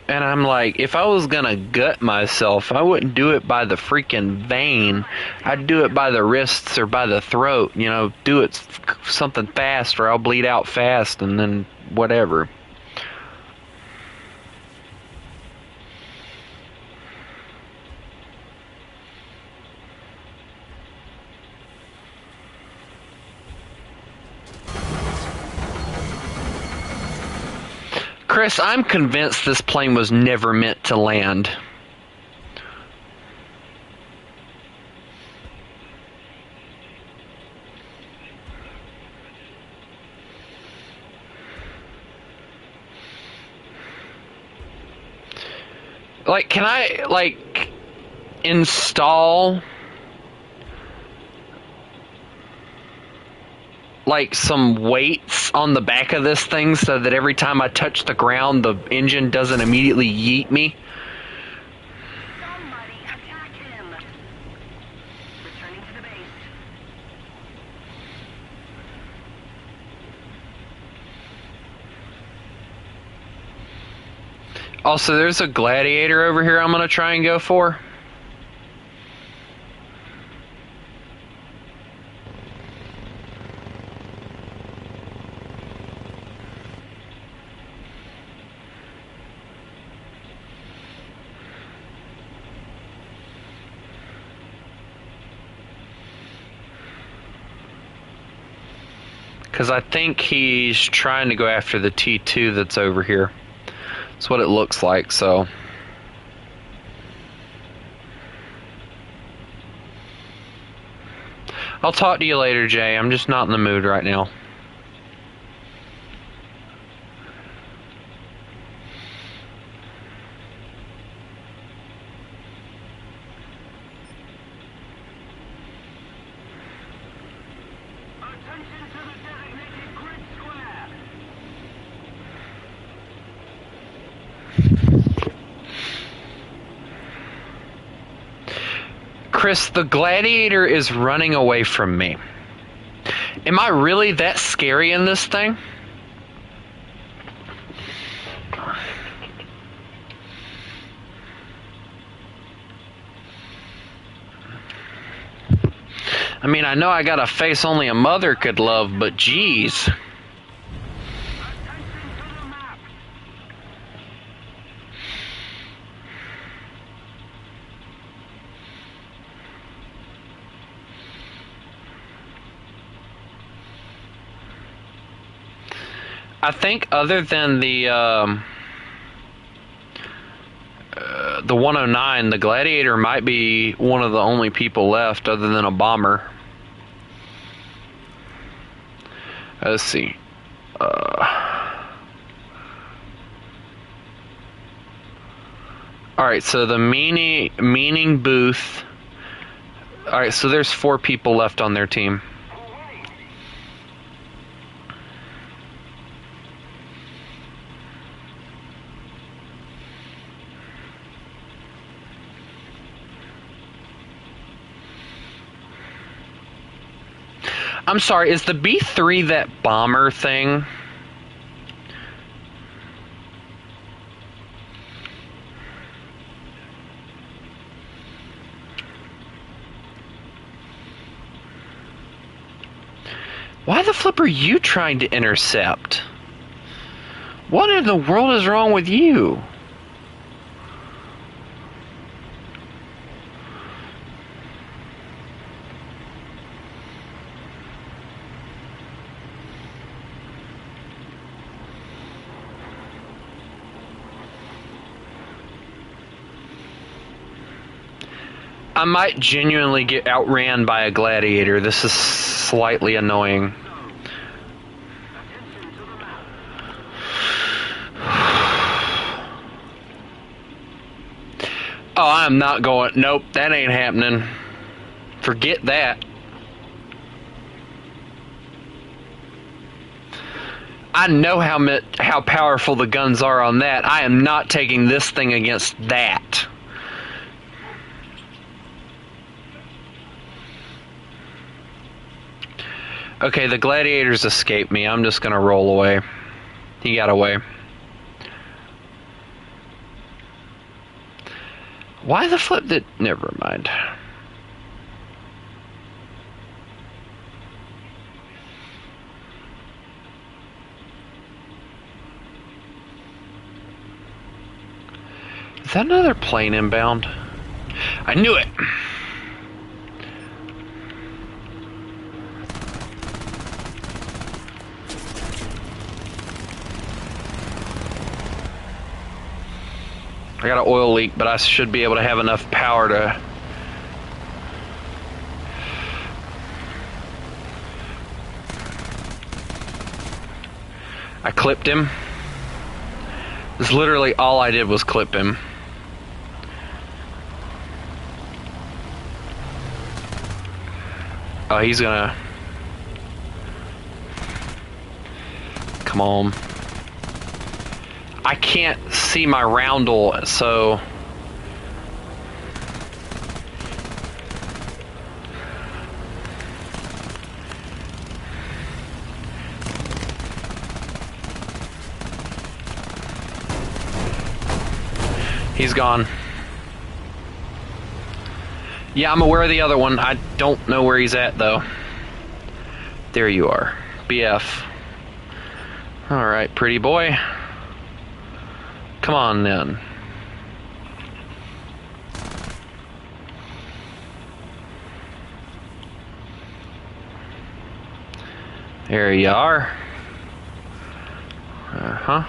[SPEAKER 1] And I'm like, if I was gonna gut myself, I wouldn't do it by the freaking vein. I'd do it by the wrists or by the throat. You know, do it something fast or I'll bleed out fast and then whatever. Chris, I'm convinced this plane was never meant to land. Like, can I, like, install like some weights on the back of this thing so that every time I touch the ground the engine doesn't immediately yeet me?
[SPEAKER 4] Somebody attack him. Returning to the base.
[SPEAKER 1] Also, there's a gladiator over here I'm gonna try and go for. Because I think he's trying to go after the T2 that's over here. That's what it looks like, so. I'll talk to you later, Jay. I'm just not in the mood right now.
[SPEAKER 4] Attention to the designated grid square.
[SPEAKER 1] Chris, the gladiator is running away from me. Am I really that scary in this thing? I mean, I know I got a face only a mother could love, but geez. I think other than the 109, the Gladiator might be one of the only people left other than a bomber. Let's see. Alright, so the meaning booth. Alright, so there's 4 people left on their team. I'm sorry, is the B3 that bomber thing? Why the flip are you trying to intercept? What in the world is wrong with you? I might genuinely get outran by a Gladiator. This is slightly annoying. Oh, I'm not going. Nope, that ain't happening. Forget that. I know how powerful the guns are on that. I am not taking this thing against that. Okay, the Gladiators escaped me. I'm just gonna roll away. He got away. Why the flip did... Never mind. Is that another plane inbound? I knew it! I got an oil leak, but I should be able to have enough power to... I clipped him. That's literally all I did was clip him. Oh, he's gonna... Come on. I can't see my roundel, so... He's gone. Yeah, I'm aware of the other one. I don't know where he's at, though. There you are. BF. Alright, pretty boy. Come on, then. There you are. Uh-huh.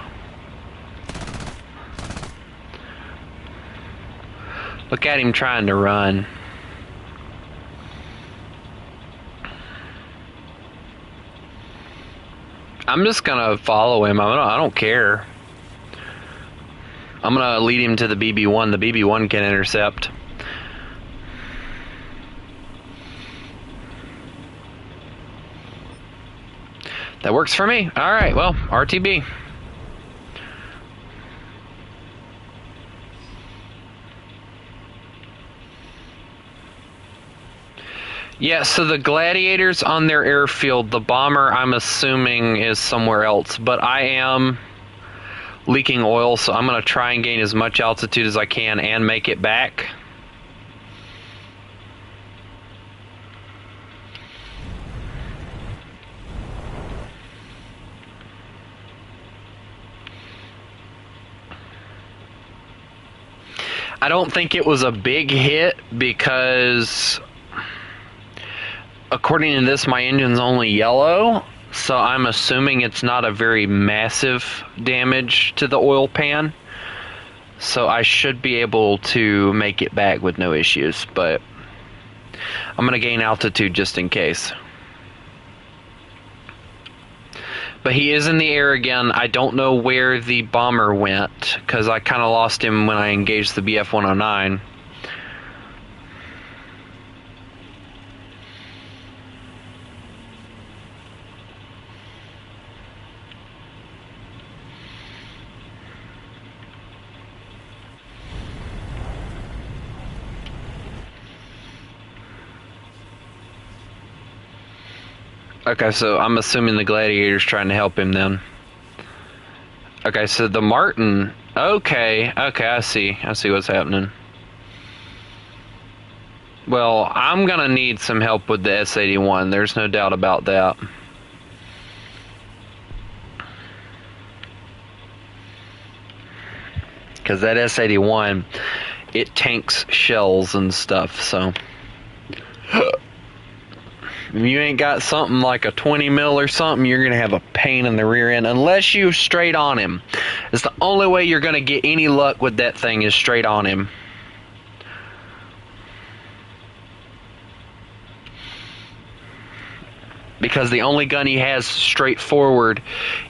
[SPEAKER 1] Look at him trying to run. I'm just gonna follow him. I don't care. I'm gonna lead him to the BB-1. The BB-1 can intercept. That works for me. Alright, well, RTB. Yeah, so the Gladiators on their airfield, the bomber I'm assuming is somewhere else, but I am leaking oil, so I'm going to try and gain as much altitude as I can and make it back. I don't think it was a big hit because, according to this, my engine's only yellow, so I'm assuming it's not a very massive damage to the oil pan. So I should be able to make it back with no issues, but I'm going to gain altitude just in case. But he is in the air again. I don't know where the bomber went, because I kind of lost him when I engaged the BF-109. Okay, so I'm assuming the Gladiator's trying to help him then. Okay, so the Martin... Okay, I see what's happening. Well, I'm gonna need some help with the S-81, there's no doubt about that. Because that S-81, it tanks shells and stuff, so... If you ain't got something like a 20 mil or something, you're going to have a pain in the rear end unless you straight on him. It's the only way you're going to get any luck with that thing is straight on him. Because the only gun he has straight forward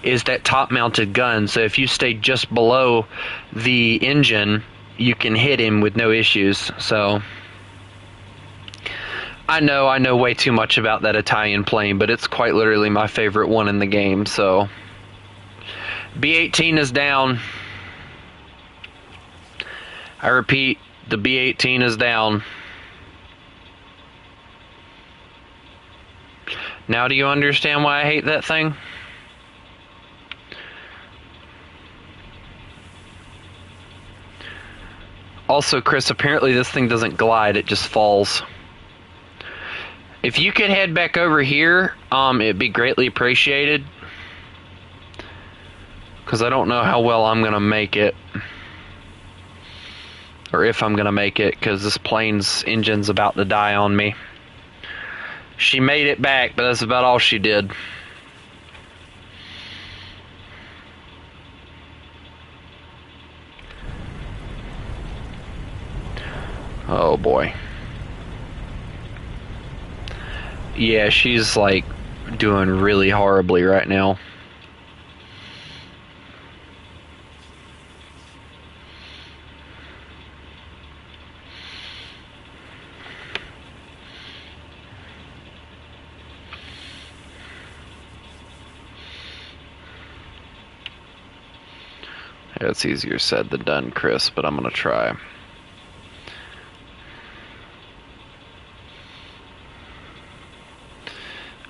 [SPEAKER 1] is that top mounted gun. So if you stay just below the engine, you can hit him with no issues. So... I know way too much about that Italian plane, but it's quite literally my favorite one in the game, so... B-18 is down. I repeat, the B-18 is down. Now do you understand why I hate that thing? Also, Chris, apparently this thing doesn't glide, it just falls. If you could head back over here, it'd be greatly appreciated. Because I don't know how well I'm going to make it. Or if I'm going to make it, because this plane's engine's about to die on me. She made it back, but that's about all she did. Oh boy. Yeah, she's like doing really horribly right now. Yeah, it's easier said than done, Chris, but I'm gonna try.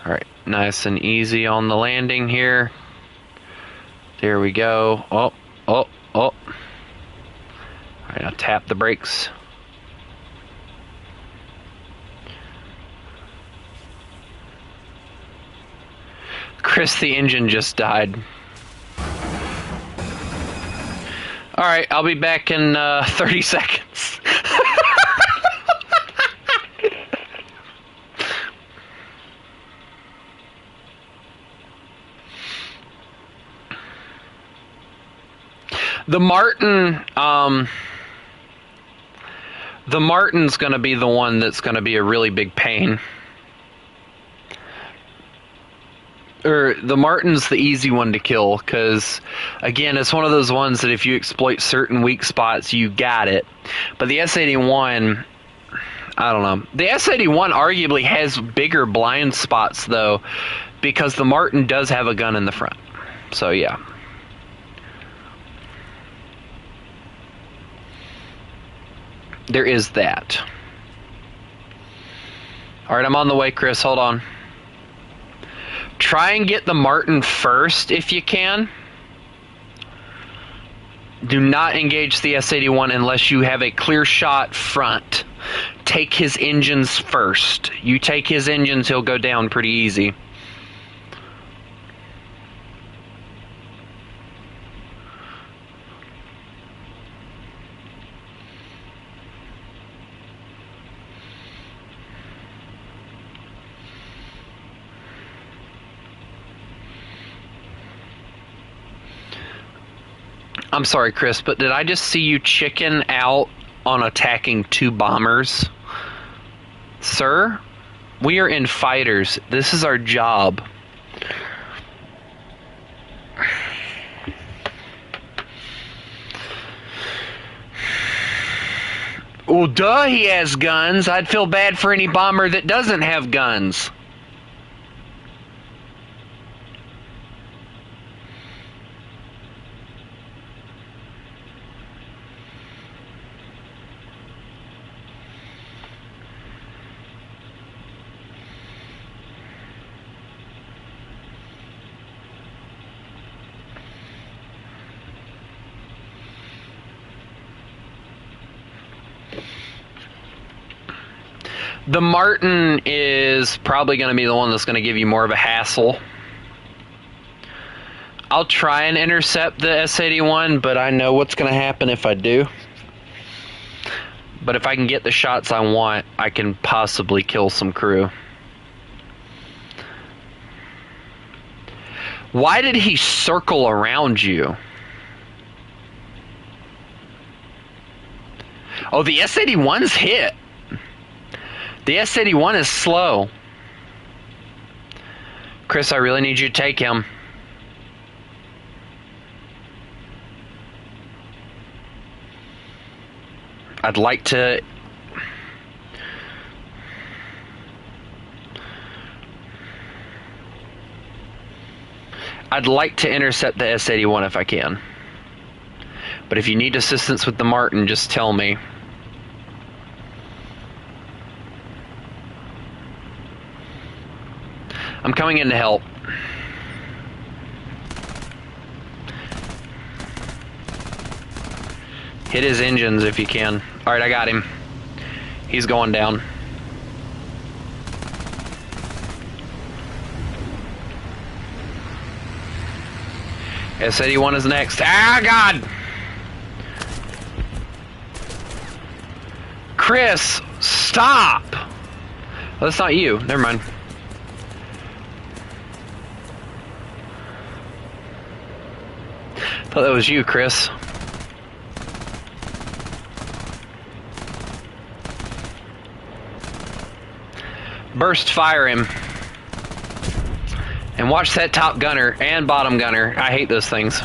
[SPEAKER 1] Alright, nice and easy on the landing here. There we go. Oh. Alright, now tap the brakes. Chris, the engine just died. Alright, I'll be back in 30 seconds. The Martin's going to be the one that's going to be a really big pain. Or the Martin's the easy one to kill, because again, it's one of those ones that if you exploit certain weak spots, you got it. But the S-81, I don't know. The S-81 arguably has bigger blind spots though, because the Martin does have a gun in the front. So yeah. There is that. Alright, I'm on the way, Chris. Hold on. Try and get the Martin first if you can. Do not engage the S-81 unless you have a clear shot front. Take his engines first. You take his engines, he'll go down pretty easy. I'm sorry, Chris, but did I just see you chicken out on attacking 2 bombers? Sir, we are in fighters. This is our job. Well, duh, he has guns. I'd feel bad for any bomber that doesn't have guns. The Martin is probably going to be the one that's going to give you more of a hassle. I'll try and intercept the S-81, but I know what's going to happen if I do. But if I can get the shots I want, I can possibly kill some crew. Why did he circle around you? Oh, the S-81's hit. The S-81 is slow. Chris, I really need you to take him. I'd like to... I'd like to intercept the S-81 if I can. But if you need assistance with the Martin, just tell me. I'm coming in to help. Hit his engines if you can. Alright, I got him. He's going down. S-81 is next. Ah, God! Chris, stop! Well, that's not you. Never mind. Thought that was you, Chris. Burst fire him. And watch that top gunner and bottom gunner. I hate those things.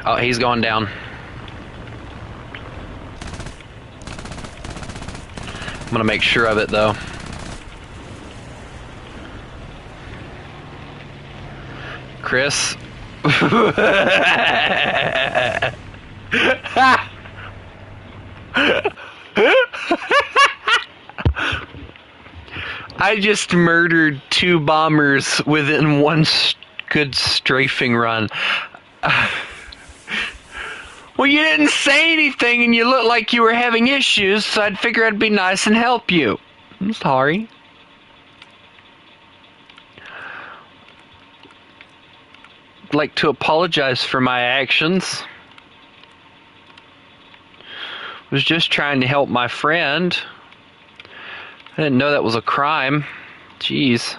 [SPEAKER 1] Oh, he's going down. I'm gonna make sure of it though. Chris. I just murdered 2 bombers within one good strafing run. Well, you didn't say anything and you looked like you were having issues, so I'd figure I'd be nice and help you. I'm sorry. I'd like to apologize for my actions. I was just trying to help my friend. I didn't know that was a crime. Jeez.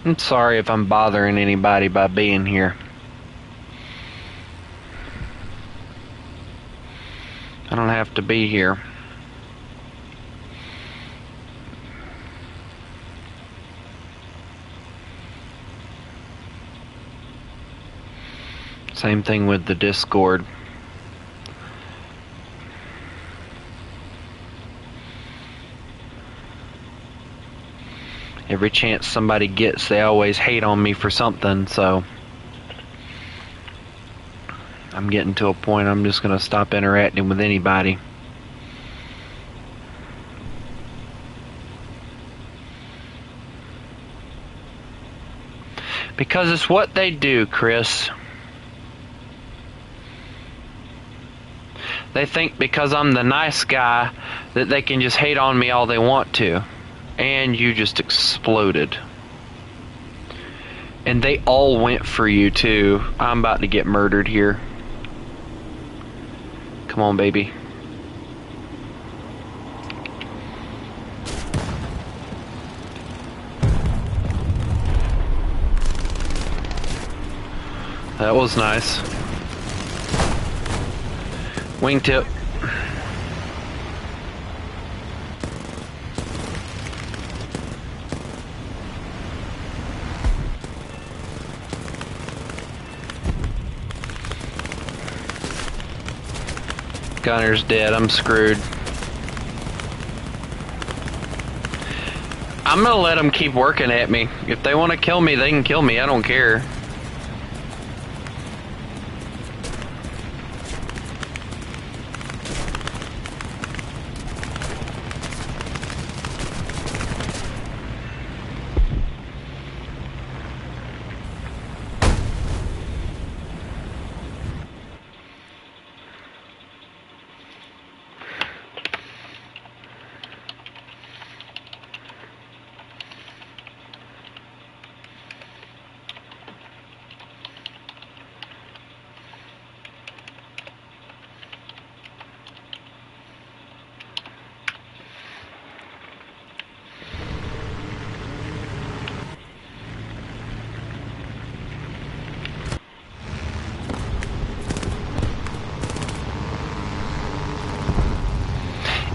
[SPEAKER 1] I'm sorry if I'm bothering anybody by being here. I don't have to be here. Same thing with the Discord. Every chance somebody gets, they always hate on me for something, so I'm getting to a point I'm just going to stop interacting with anybody. Because it's what they do, Chris. They think because I'm the nice guy that they can just hate on me all they want to. And you just exploded. And they all went for you too. I'm about to get murdered here. Come on, baby. That was nice. Wingtip. Gunner's dead. I'm screwed. I'm gonna let them keep working at me. If they want to kill me, they can kill me. I don't care.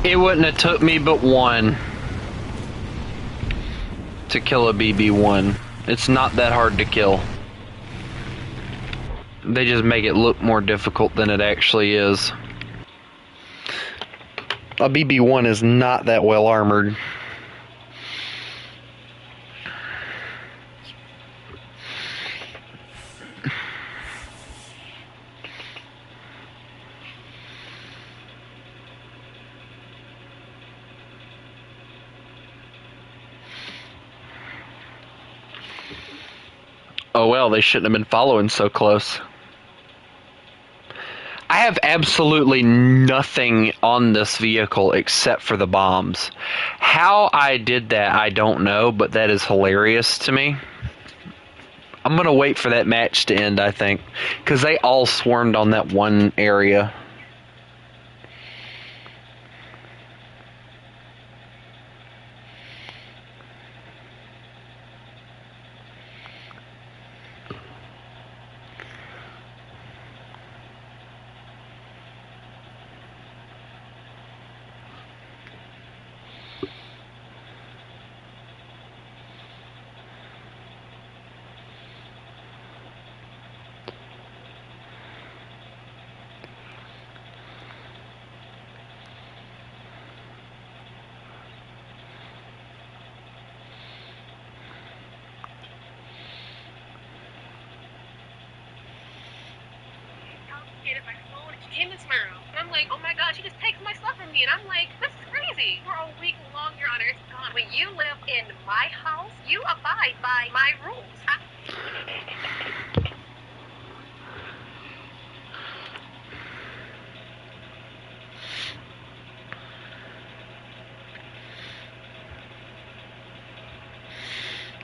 [SPEAKER 1] It wouldn't have took me but one to kill a BB-1. It's not that hard to kill. They just make it look more difficult than it actually is. A BB-1 is not that well armored. Oh well, they shouldn't have been following so close. I have absolutely nothing on this vehicle except for the bombs. How I did that, I don't know, but that is hilarious to me. I'm gonna wait for that match to end, I think, because they all swarmed on that one area.
[SPEAKER 3] My phone, she came into my room, and I'm like, oh my god, she just takes my stuff from me, and I'm like, this is crazy. For a week long, Your Honor, it's gone. When you live in my house, you abide by my rules.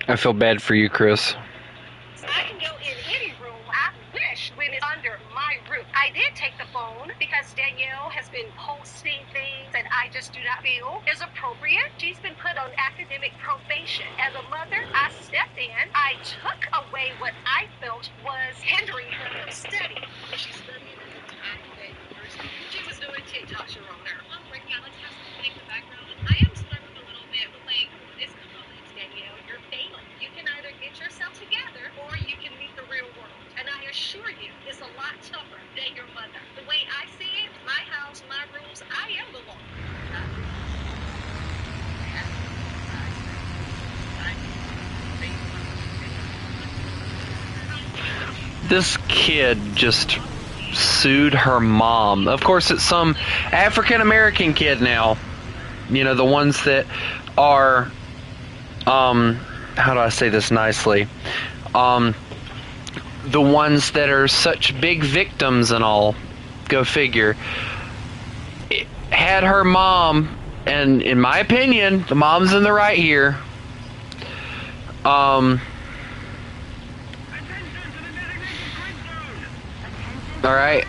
[SPEAKER 1] I feel bad for you, Chris.
[SPEAKER 3] I can go in any room I wish when it's under my roof. I did take the phone because Danielle has been posting things, and I just parents do not feel is appropriate. She's been put on academic probation. As a mother, I stepped in. I took away what I felt was hindering her from studying. Was she studying at the time that she was doing TikToks, Your Honor? Yeah, let's have some take the background. I am struggling a little bit with like this college, Danielle. You're failing. You can either get yourself together or you can meet the real world. And I assure you, it's a lot tougher than your mother. The way I see it, my house, my rules, I am the law.
[SPEAKER 1] This kid just sued her mom. Of course, it's some African American kid now. You know, the ones that are, how do I say this nicely? The ones that are such big victims and all. Go figure. It had her mom, and in my opinion, the mom's in the right here. Alright,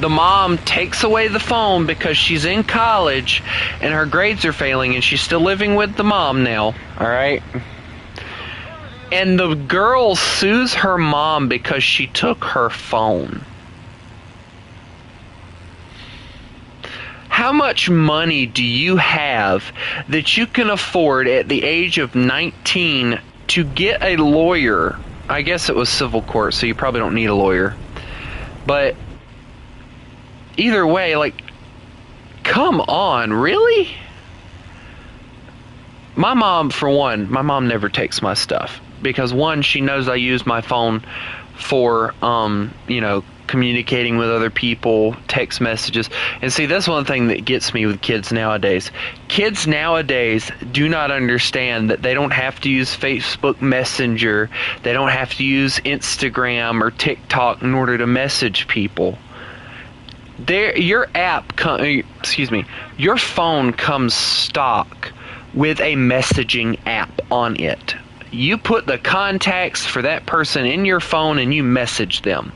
[SPEAKER 1] the mom takes away the phone because she's in college and her grades are failing and she's still living with the mom now, alright? And the girl sues her mom because she took her phone. How much money do you have that you can afford at the age of 19 to get a lawyer? I guess it was civil court, so you probably don't need a lawyer. But either way, like, come on, really? My mom, for one, my mom never takes my stuff. Because one, she knows I use my phone for, you know, communicating with other people, text messages. And see, that's one thing that gets me with kids nowadays. Kids nowadays do not understand that they don't have to use Facebook Messenger. They don't have to use Instagram or TikTok in order to message people. Your phone comes stock with a messaging app on it. You put the contacts for that person in your phone and you message them.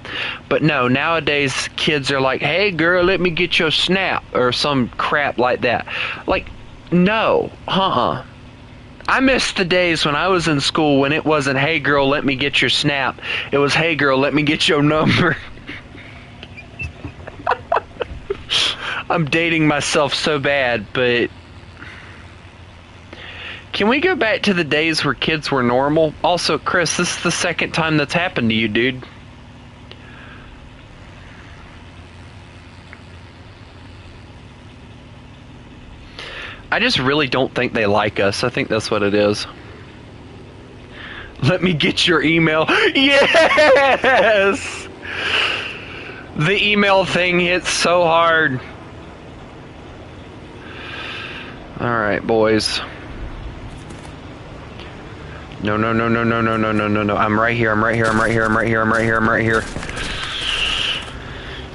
[SPEAKER 1] But no, nowadays kids are like, hey girl, let me get your snap, or some crap like that. Like, no, I miss the days when I was in school when it wasn't, hey girl, let me get your snap. It was, hey girl, let me get your number. I'm dating myself so bad, but can we go back to the days where kids were normal? Also, Chris, this is the second time that's happened to you, dude. I just really don't think they like us. I think that's what it is. Let me get your email. Yes! The email thing hits so hard. Alright, boys. No. I'm right here.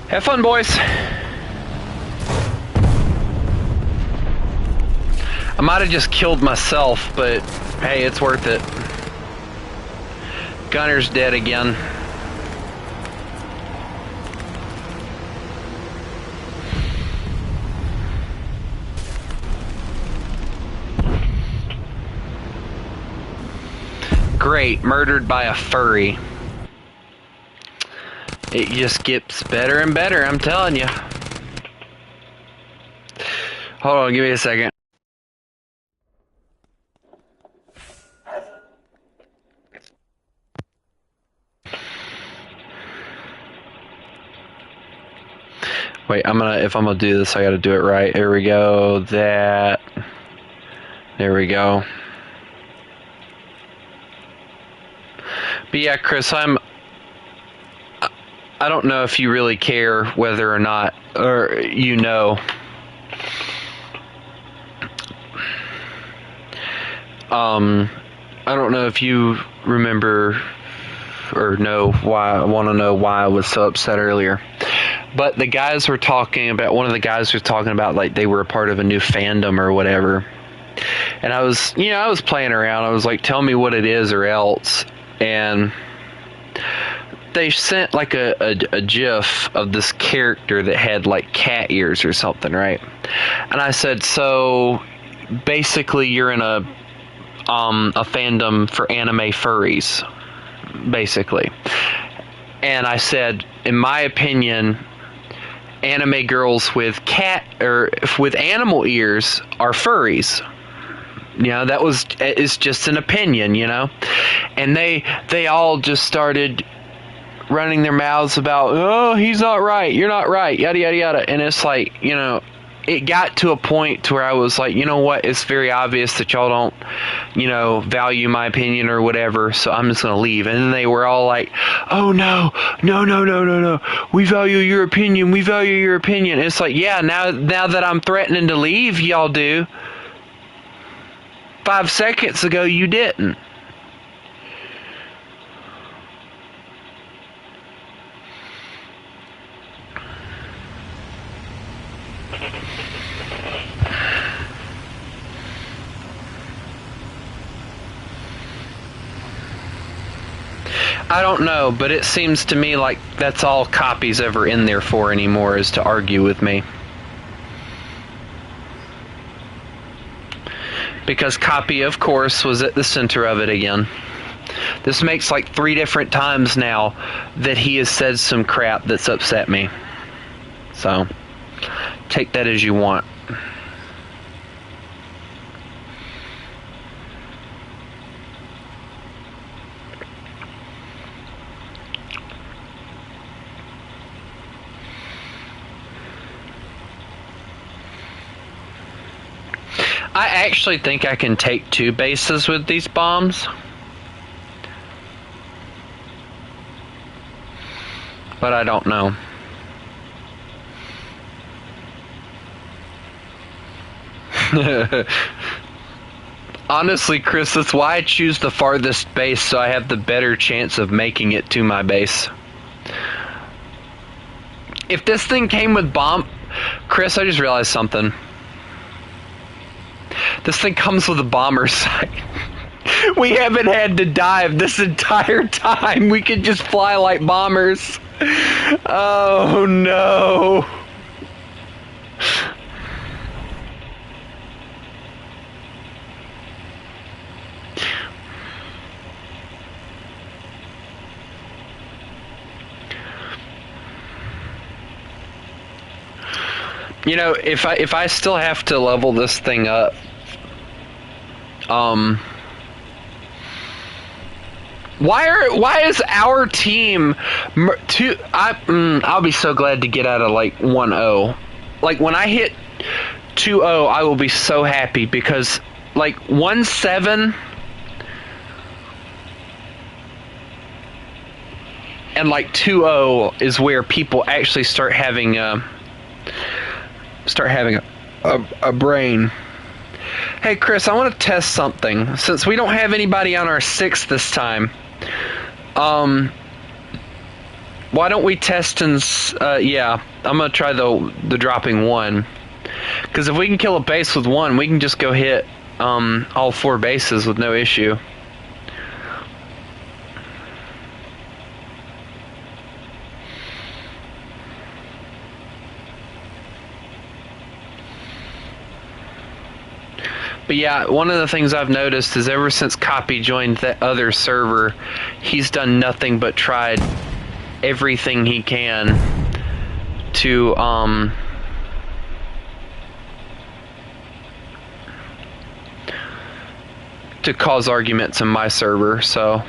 [SPEAKER 1] Have fun, boys. I might have just killed myself, but hey, it's worth it. Gunner's dead again. Great, murdered by a furry. It just gets better and better, I'm telling you. Hold on, give me a second. Wait, if I'm gonna do this, I gotta do it right. There we go, there we go. But yeah, Chris, I don't know if you really care whether or not, or you know. I don't know if you remember or know why, I want to know why I was so upset earlier. But the guys were talking about, one of the guys was talking about like they were a part of a new fandom or whatever. And I was playing around. I was like, tell me what it is or else. And they sent like a GIF of this character that had like cat ears or something, right? And I said, so basically you're in a fandom for anime furries, basically. And I said, in my opinion, anime girls with with animal ears are furries. You know, it's just an opinion, you know. And they all just started running their mouths about, oh, he's not right, you're not right, yada yada yada. And it's like, you know, it got to a point to where I was like, you know what, it's very obvious that y'all don't, you know, value my opinion or whatever, so I'm just gonna leave. And then they were all like, oh no, we value your opinion, we value your opinion. And it's like, yeah, now that I'm threatening to leave, y'all do. 5 seconds ago you didn't. I don't know, but it seems to me like that's all Copy's ever in there for anymore, is to argue with me. Because Copy, of course, was at the center of it again. This makes like 3 different times now that he has said some crap that's upset me. So, take that as you want. I actually think I can take 2 bases with these bombs. But I don't know. Honestly, Chris, that's why I choose the farthest base, so I have the better chance of making it to my base. If this thing came with bomb... Chris, I just realized something. This thing comes with a bomber sight. We haven't had to dive this entire time. We could just fly like bombers. Oh no. You know, if I still have to level this thing up, why is our team I'll be so glad to get out of like 1-0. Like when I hit 2-0, I will be so happy, because like 1-7 and like 2-0 is where people actually start having a brain. Hey Chris, I want to test something. Since we don't have anybody on our 6 this time, why don't we test and yeah, I'm gonna try the dropping 1, because if we can kill a base with 1, we can just go hit all 4 bases with no issue. But yeah, one of the things I've noticed is ever since Copy joined that other server, he's done nothing but tried everything he can to cause arguments in my server. So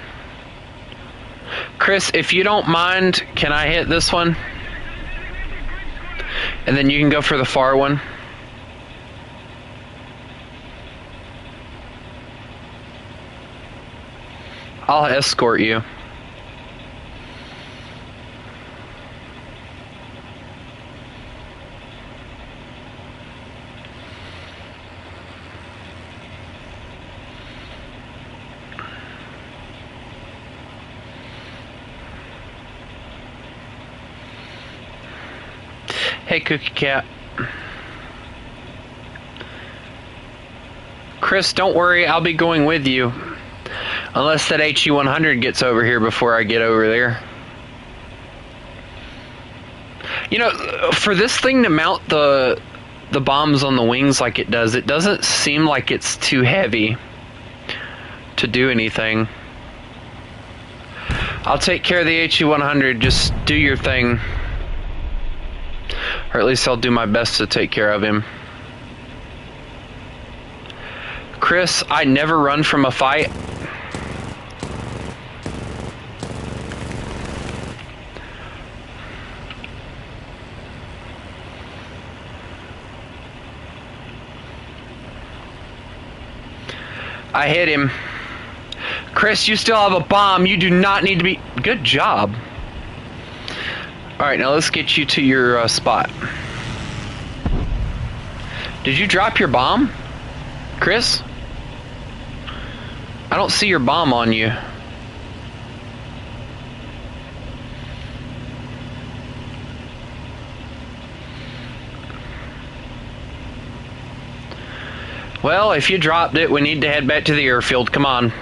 [SPEAKER 1] Chris, if you don't mind, can I hit this one? And then you can go for the far one. I'll escort you. Hey, Cookie Cat. Chris, don't worry, I'll be going with you. Unless that HE-100 gets over here before I get over there. You know, for this thing to mount the bombs on the wings like it does, it doesn't seem like it's too heavy to do anything. I'll take care of the HE-100. Just do your thing. Or at least I'll do my best to take care of him. Chris, I never run from a fight. I hit him. Chris, you still have a bomb. You do not need to be... Good job. Alright, now let's get you to your spot. Did you drop your bomb, Chris? I don't see your bomb on you. Well, if you dropped it, we need to head back to the airfield. Come on.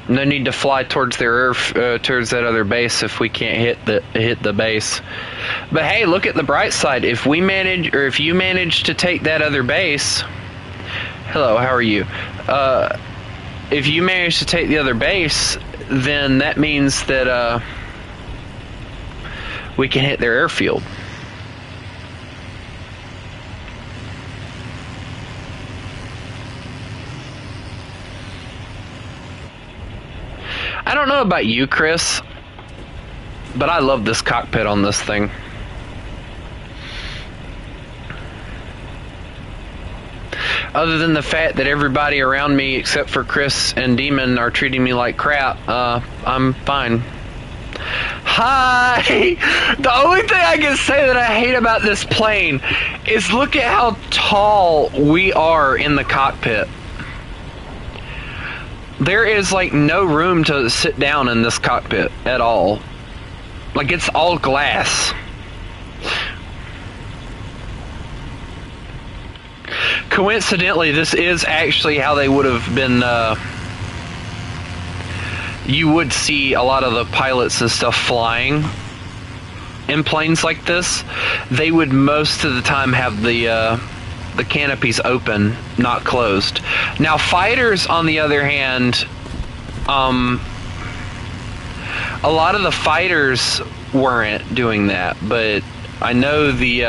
[SPEAKER 1] No need to fly towards their towards that other base if we can't hit the base. But hey, look at the bright side. If we manage, or if you manage to take that other base, hello, how are you? If you manage to take the other base, then that means that we can hit their airfield. I don't know about you, Chris, but I love this cockpit on this thing. Other than the fact that everybody around me, except for Chris and Demon, are treating me like crap, I'm fine. Hi! The only thing I can say that I hate about this plane is look at how tall we are in the cockpit. There is like no room to sit down in this cockpit at all. Like it's all glass. Coincidentally, this is actually how they would have been, you would see a lot of the pilots and stuff flying in planes like this. They would most of the time have the canopies open, not closed. Now fighters, on the other hand, a lot of the fighters weren't doing that, but I know the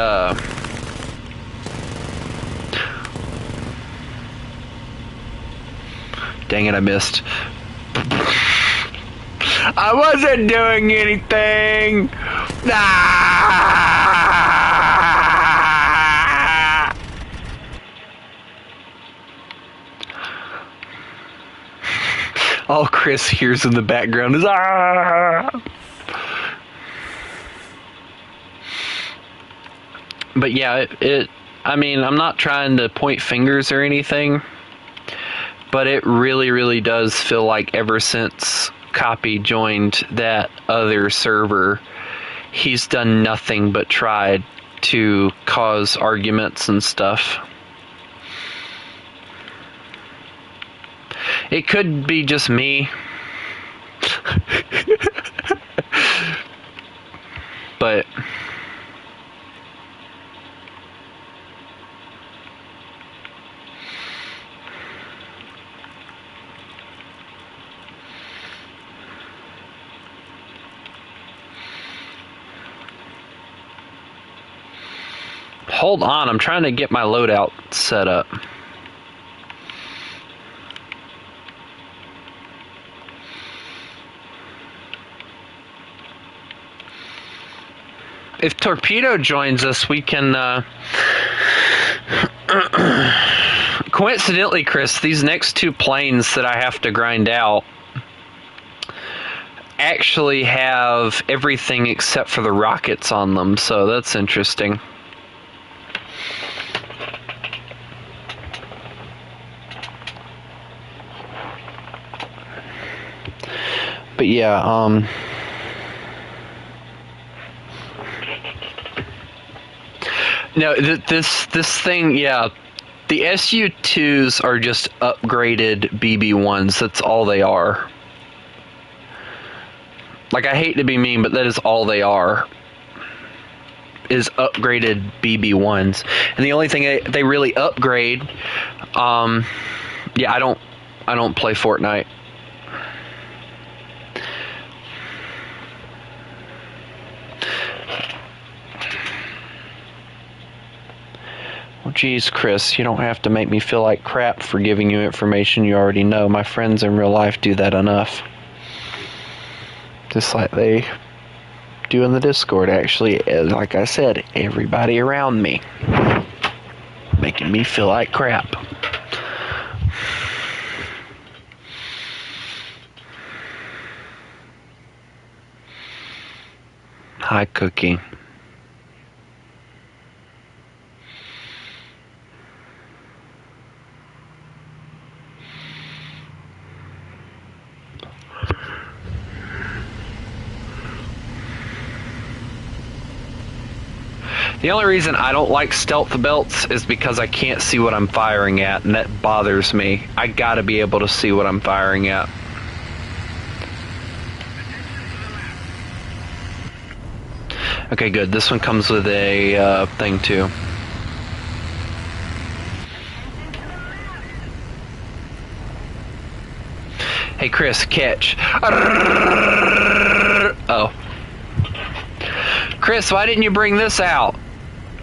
[SPEAKER 1] dang it, I missed. I wasn't doing anything. All Chris hears in the background is But yeah, I mean, I'm not trying to point fingers or anything, but it really, really does feel like ever since Copy joined that other server, he's done nothing but tried to cause arguments and stuff. It could be just me. But hold on, I'm trying to get my loadout set up. If Torpedo joins us, we can, coincidentally, Chris, these next two planes that I have to grind out actually have everything except for the rockets on them, so that's interesting. But yeah, no, this thing, yeah, The SU-2s are just upgraded BB-1s. That's all they are. Like, I hate to be mean, but that is all they are. Is upgraded BB-1s. And the only thing they really upgrade, yeah, I don't play Fortnite. Well, geez, Chris, you don't have to make me feel like crap for giving you information you already know. My friends in real life do that enough. Just like they do in the Discord, actually. Like I said, everybody around me. Making me feel like crap. Hi, Cookie. The only reason I don't like stealth belts is because I can't see what I'm firing at, and that bothers me. I gotta be able to see what I'm firing at. Okay, good. This one comes with a thing too. Hey, Chris, catch. Oh. Chris, why didn't you bring this out?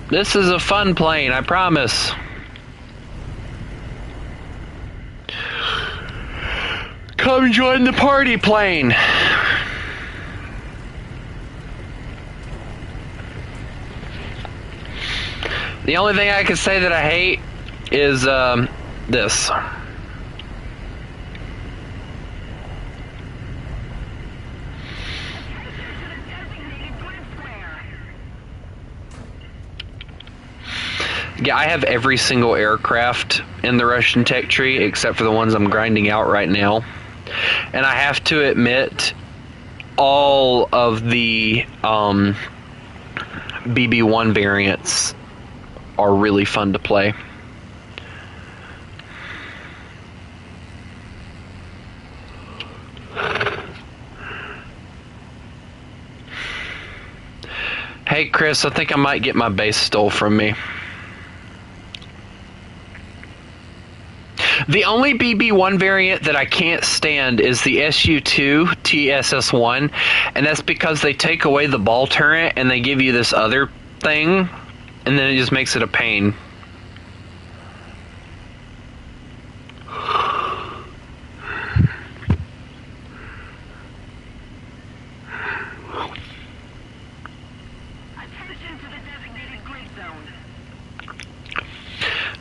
[SPEAKER 1] This is a fun plane, I promise. Come join the party plane. The only thing I can say that I hate is this. Yeah, I have every single aircraft in the Russian tech tree except for the ones I'm grinding out right now. And I have to admit, all of the BB-1 variants are really fun to play. Hey Chris, I think I might get my base stole from me. The only BB-1 variant that I can't stand is the SU-2 TSS-1, and that's because they take away the ball turret and they give you this other thing, and then it just makes it a pain.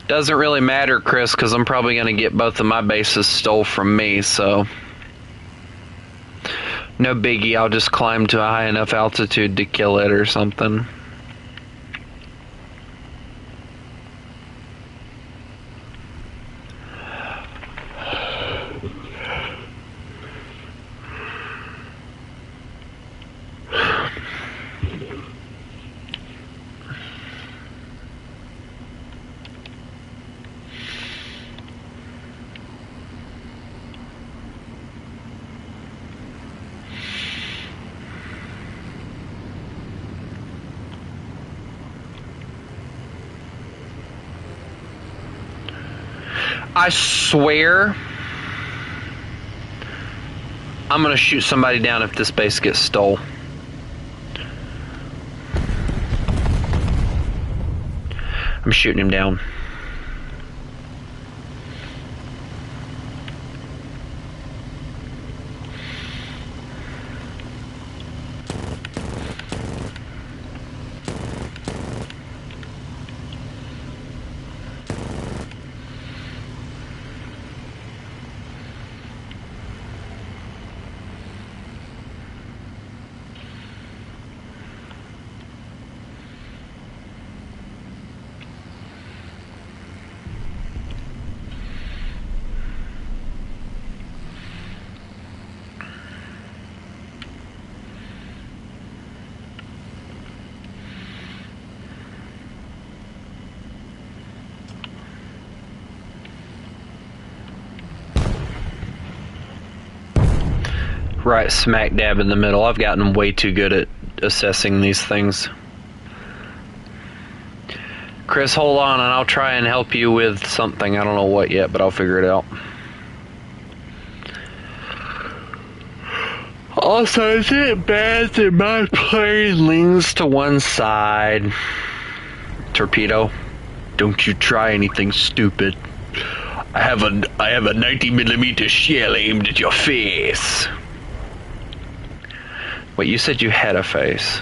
[SPEAKER 1] Doesn't really matter, Chris, because I'm probably going to get both of my bases stole from me, so no biggie. I'll just climb to a high enough altitude to kill it or something. I swear I'm gonna shoot somebody down if this base gets stole. I'm shooting him down. right smack dab in the middle. I've gotten way too good at assessing these things. Chris, hold on, and I'll try and help you with something. I don't know what yet, but I'll figure it out. Also, is it bad that my plane leans to one side? Torpedo, don't you try anything stupid. I have a 90mm shell aimed at your face. Wait, you said you had a face.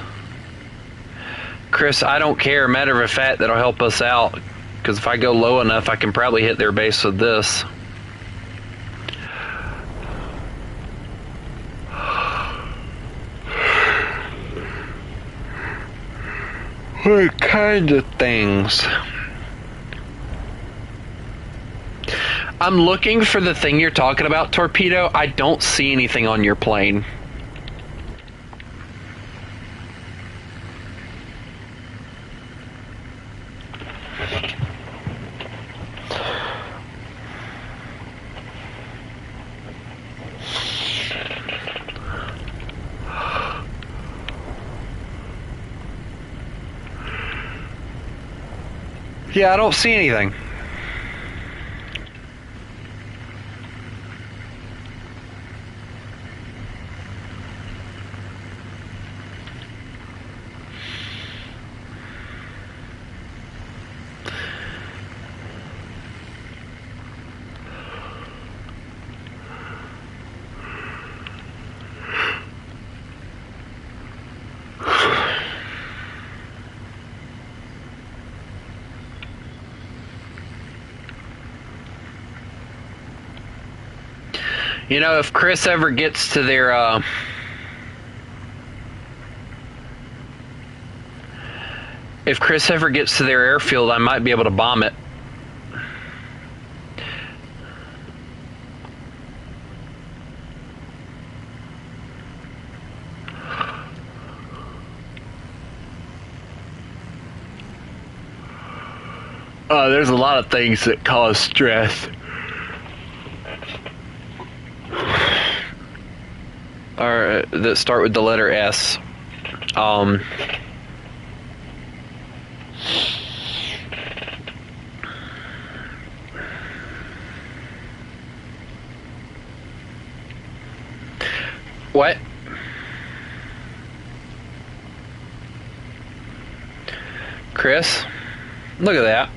[SPEAKER 1] Chris, I don't care. Matter of fact, that'll help us out. Because if I go low enough, I can probably hit their base with this. What kind of things? I'm looking for the thing you're talking about, Torpedo. I don't see anything on your plane. Yeah, I don't see anything. You know, if Chris ever gets to their, if Chris ever gets to their airfield, I might be able to bomb it. There's a lot of things that cause stress. Alright, that start with the letter S. What? Chris? Look at that.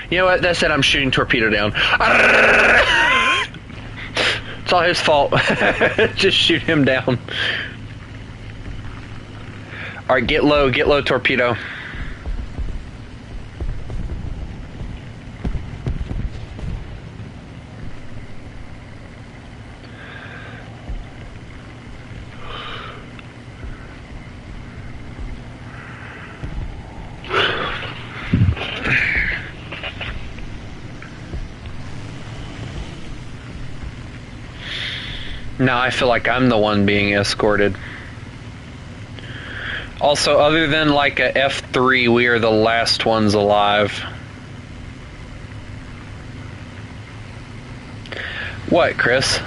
[SPEAKER 1] You know what? That's it. I'm shooting Torpedo down. It's all his fault. Just shoot him down. Alright, get low, Torpedo. Now I feel like I'm the one being escorted. Also, other than like a F3, we are the last ones alive. What, Chris?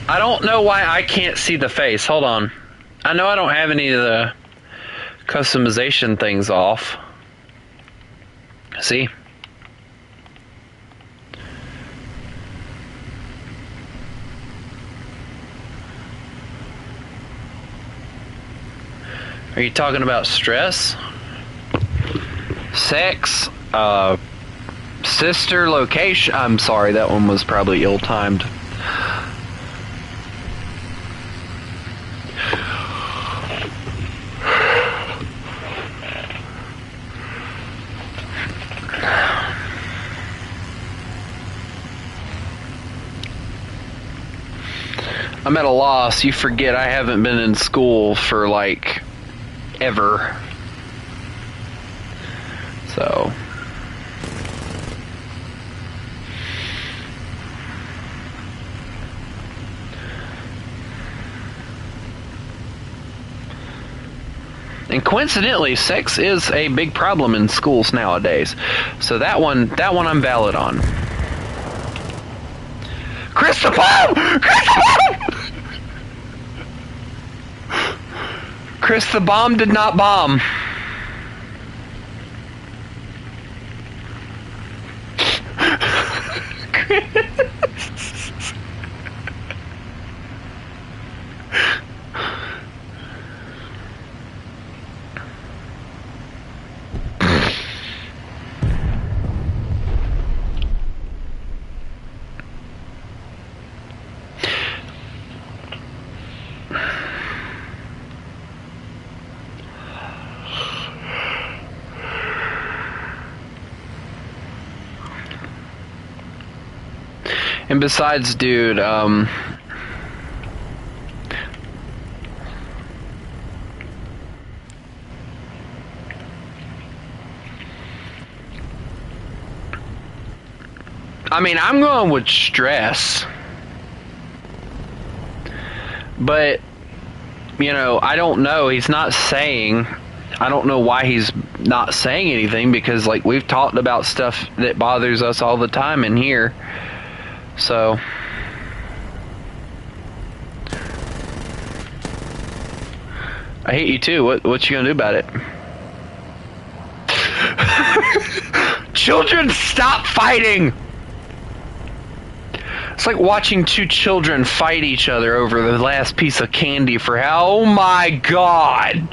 [SPEAKER 1] I don't know why I can't see the face. Hold on. I know I don't have any of the customization things off. See? Are you talking about stress? Sex? Sister, location? I'm sorry, that one was probably ill-timed. I'm at a loss. You forget I haven't been in school for like ever. So And coincidentally, sex is a big problem in schools nowadays. So that one I'm valid on. Chris the bomb! Chris the bomb! Chris the bomb did not bomb. And besides, dude, I mean, I'm going with stress. But, you know, I don't know. He's not saying, I don't know why he's not saying anything, because, like, we've talked about stuff that bothers us all the time in here. So, I hate you too. What you gonna do about it? Children, stop fighting! It's like watching two children fight each other over the last piece of candy for how? Oh my god!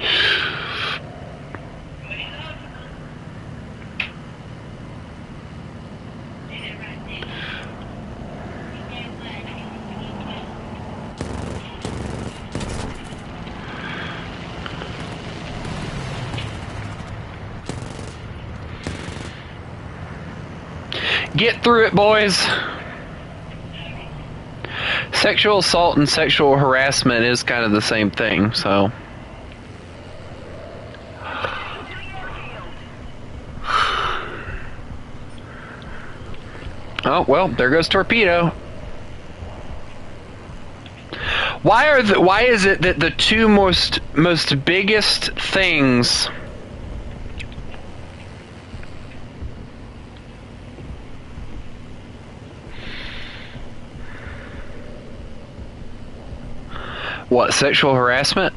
[SPEAKER 1] Get through it, boys. Sexual assault and sexual harassment is kind of the same thing, so. Oh, well, there goes Torpedo. Why is it that the two most biggest things what, sexual harassment?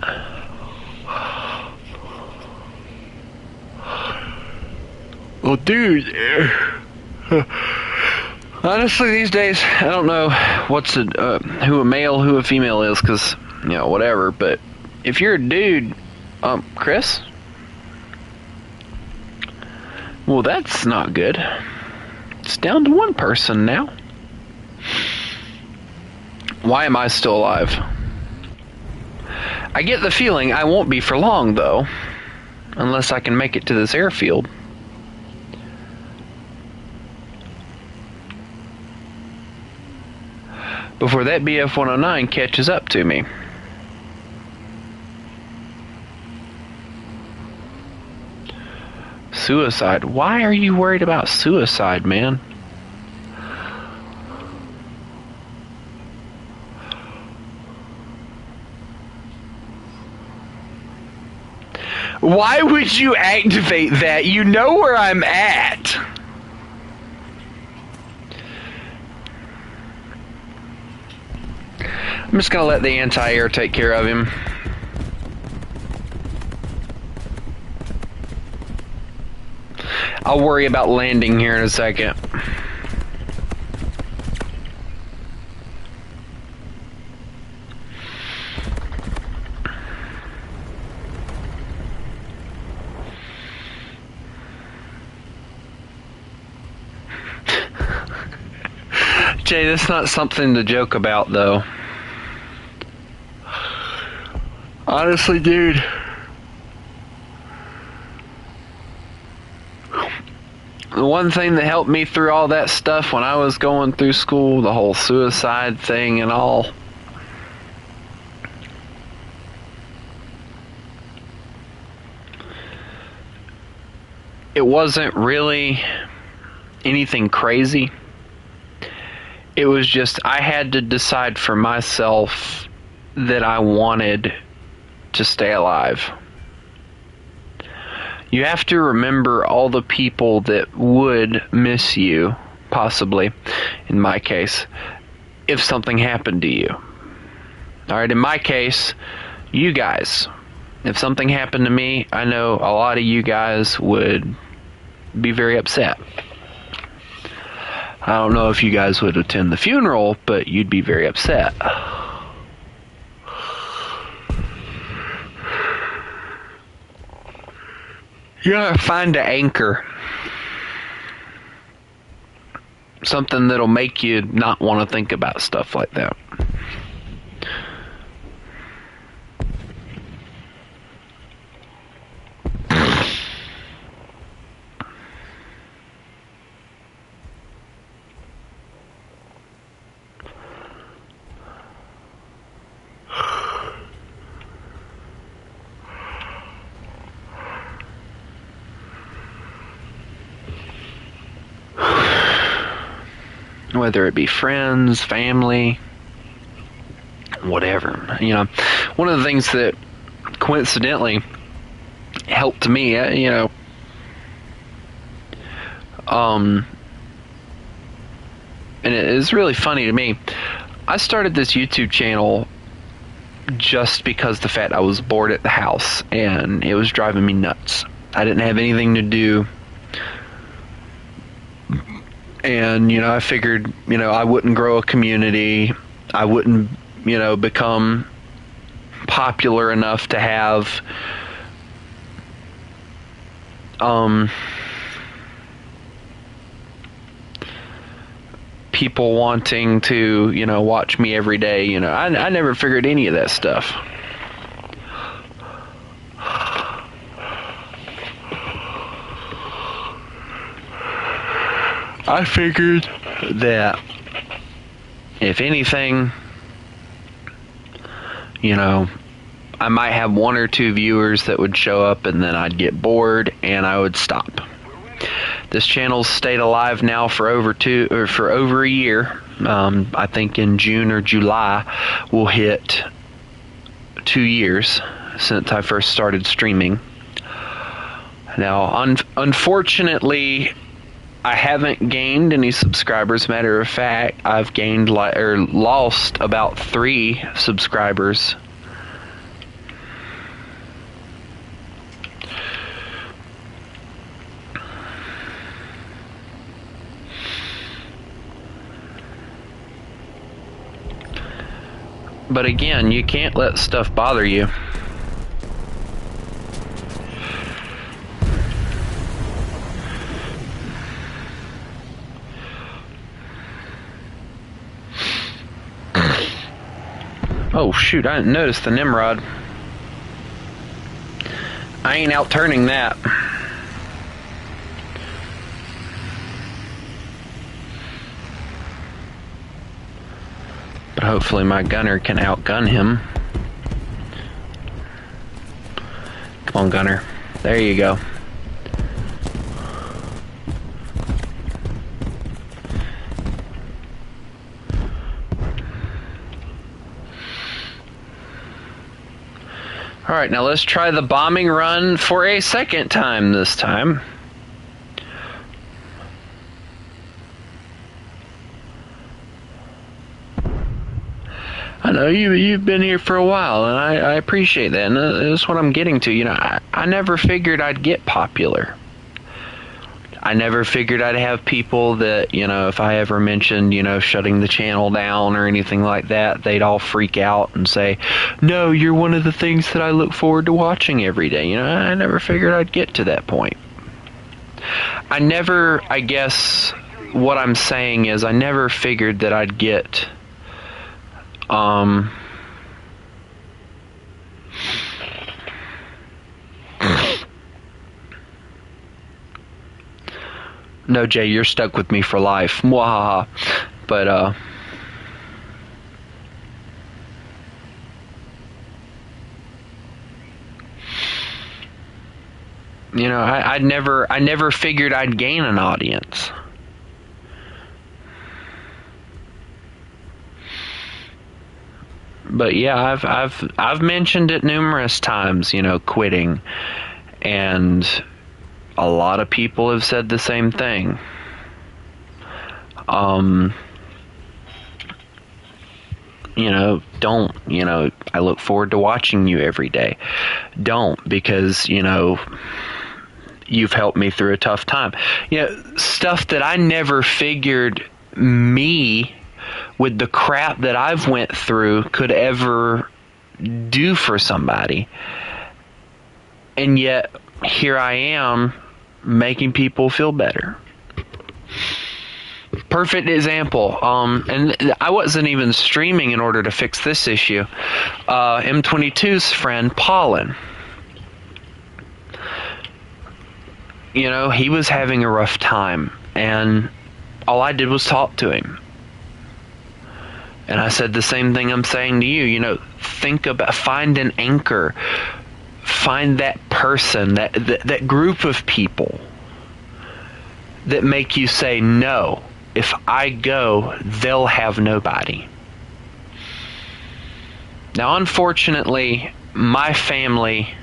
[SPEAKER 1] Well, dude, honestly, these days, I don't know who a male, who a female is, because, you know, whatever, but if you're a dude, Chris? Well, that's not good. It's down to one person now. Why am I still alive? I get the feeling I won't be for long, though, unless I can make it to this airfield. Before that BF-109 catches up to me. Suicide. Why are you worried about suicide, man? Why would you activate that? You know where I'm at. I'm just gonna let the anti-air take care of him. I'll worry about landing here in a second. Jay, that's not something to joke about, though. Honestly, dude. The one thing that helped me through all that stuff when I was going through school, the whole suicide thing and all, it wasn't really anything crazy. It was just I had to decide for myself that I wanted to stay alive. You have to remember all the people that would miss you, possibly, in my case, if something happened to you. Alright, in my case, you guys. If something happened to me, I know a lot of you guys would be very upset. I don't know if you guys would attend the funeral, but you'd be very upset. You gotta find an anchor. Something that'll make you not want to think about stuff like that. Whether it be friends, family, whatever. You know, one of the things that coincidentally helped me, and it is really funny to me. I started this YouTube channel just because the fact I was bored at the house and it was driving me nuts. I didn't have anything to do. And, I figured, I wouldn't grow a community. I wouldn't, become popular enough to have, people wanting to, watch me every day. I never figured any of that stuff. I figured that if anything, I might have one or two viewers that would show up and then I'd get bored and I would stop. This channel's stayed alive now for over a year. I think in June or July we'll hit 2 years since I first started streaming. Now, unfortunately, I haven't gained any subscribers. Matter of fact, I've gained lost about 3 subscribers. But again, you can't let stuff bother you. Oh shoot, I didn't notice the Nimrod. I ain't out turning that. But hopefully my gunner can outgun him. Come on, gunner. There you go. Alright, now let's try the bombing run for a second time this time. I know you've been here for a while, and I appreciate that, and that's what I'm getting to. I never figured I'd get popular. I never figured I'd have people that, if I ever mentioned, shutting the channel down or anything like that, they'd all freak out and say, no, you're one of the things that I look forward to watching every day. I never figured I'd get to that point. I guess what I'm saying is I never figured that I'd get, no, Jay, you're stuck with me for life. Mwahaha. But, I never figured I'd gain an audience. But yeah, I've mentioned it numerous times, quitting, and a lot of people have said the same thing. Don't, I look forward to watching you every day. Don't, because, you've helped me through a tough time. Stuff that I never figured me, with the crap that I've went through, could ever do for somebody. And yet, here I am, making people feel better. Perfect example. And I wasn't even streaming in order to fix this issue. M22's friend, Paulin. He was having a rough time, and all I did was talk to him. And I said the same thing I'm saying to you. Think about, find an anchor. Find that person, that group of people that make you say, no, if I go, they'll have nobody. Now, unfortunately, my family,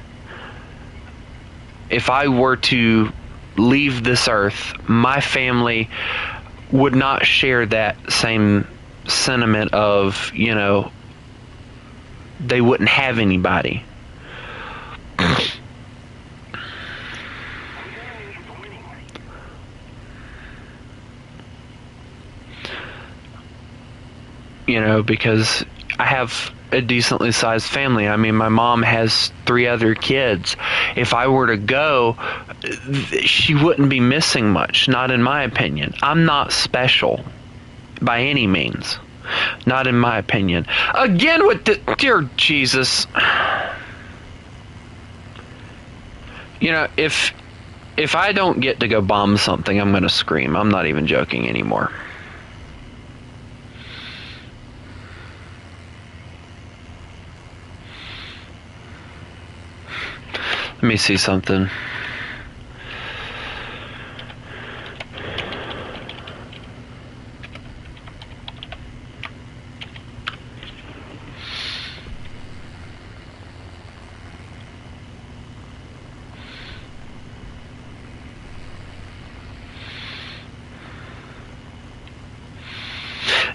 [SPEAKER 1] if I were to leave this earth, my family would not share that same sentiment of, they wouldn't have anybody. Because I have a decently sized family. I mean, my mom has 3 other kids. If I were to go, she wouldn't be missing much, not in my opinion. I'm not special by any means. Not in my opinion. Again with the, dear Jesus. If I don't get to go bomb something, I'm going to scream. I'm not even joking anymore. Let me see something.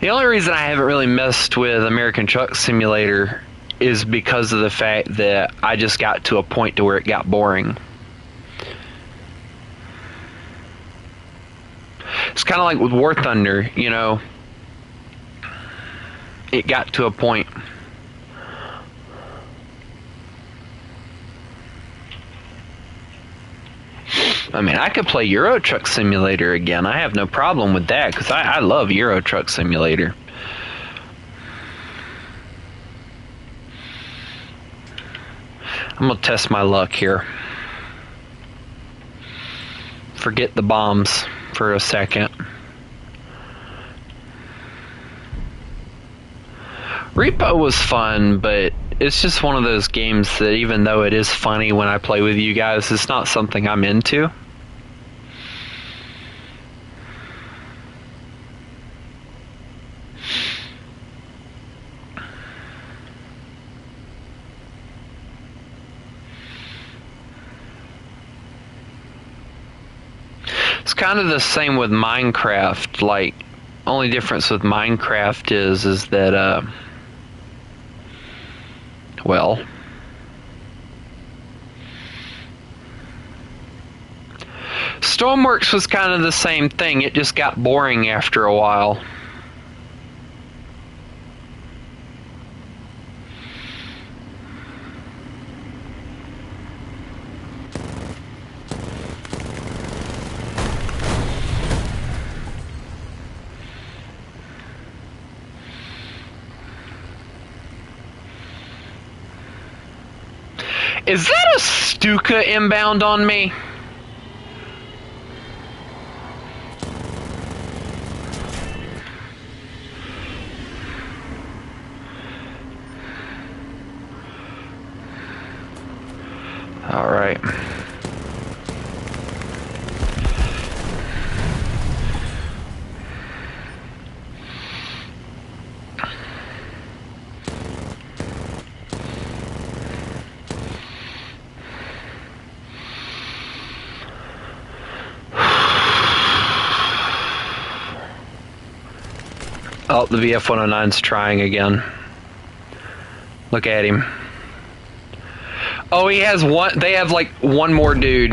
[SPEAKER 1] The only reason I haven't really messed with American Truck Simulator is because of the fact that I just got to a point to where it got boring. It's kind of like with War Thunder, it got to a point. I mean, I could play Euro Truck Simulator again. I have no problem with that, because I love Euro Truck Simulator. I'm going to test my luck here. Forget the bombs for a second. Repo was fun, but it's just one of those games that even though it is funny when I play with you guys, it's not something I'm into. It's kind of the same with Minecraft. Like, only difference with Minecraft is that, well, Stormworks was kind of the same thing. It just got boring after a while. Is that a Stuka inbound on me? All right. Oh, the VF-109's trying again. Look at him. Oh, he has one. They have like one more dude.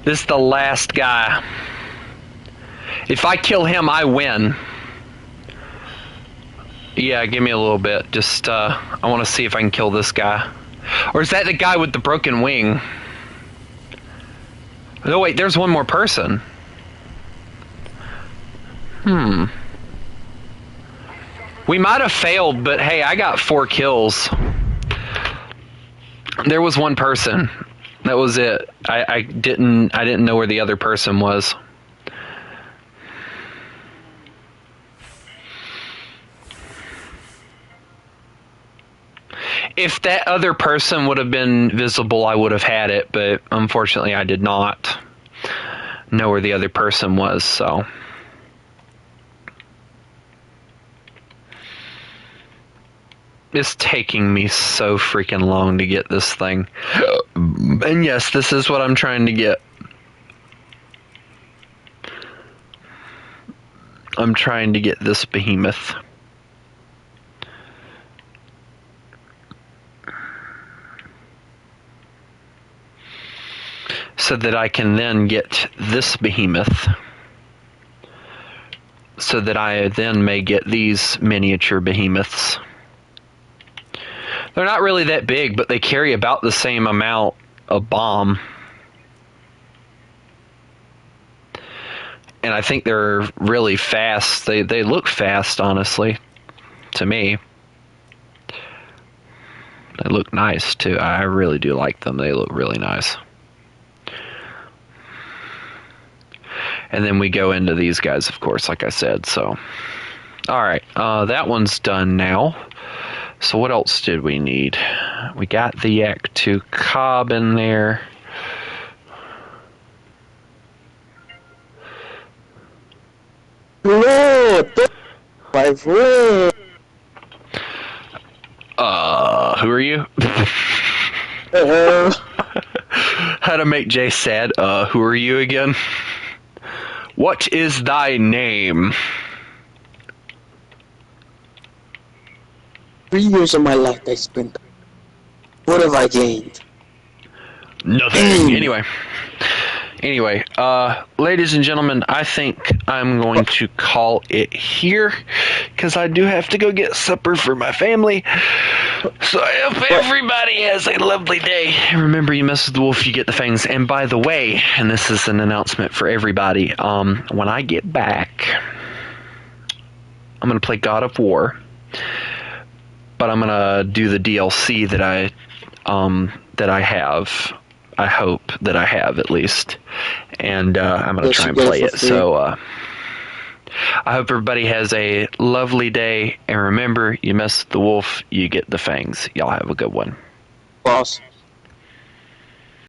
[SPEAKER 1] This is the last guy. If I kill him, I win. Yeah, give me a little bit. Just, I want to see if I can kill this guy. Or is that the guy with the broken wing? No, wait, there's one more person. We might have failed, but hey, I got 4 kills. There was one person. That was it. I didn't know where the other person was. If that other person would have been visible, I would have had it, but unfortunately I did not know where the other person was, so. It's taking me so freaking long to get this thing. And yes, this is what I'm trying to get. I'm trying to get this behemoth. So that I can then get this behemoth. So that I then may get these miniature behemoths. They're not really that big, but they carry about the same amount of bomb. And I think they're really fast. They look fast, honestly, to me. They look nice, too. I really do like them. They look really nice. And then we go into these guys, of course, like I said. So, alright, that one's done now. So what else did we need? We got the Yak 2 Cobb in there.
[SPEAKER 8] My friend.
[SPEAKER 1] Who are you? How to make Jay sad. Who are you again? What is thy name?
[SPEAKER 8] 3 years of my life I spent. What have I gained?
[SPEAKER 1] Nothing. Anyway, ladies and gentlemen, I think I'm going to call it here, because I do have to go get supper for my family. So I hope everybody has a lovely day. And remember, you mess with the wolf, you get the fangs. And by the way, and this is an announcement for everybody, when I get back, I'm going to play God of War, but I'm going to do the DLC that I have. I hope that I have, at least. And I'm going to try and play it. So I hope everybody has a lovely day. And remember, you mess with the wolf, you get the fangs. Y'all have a good one.
[SPEAKER 8] Boss.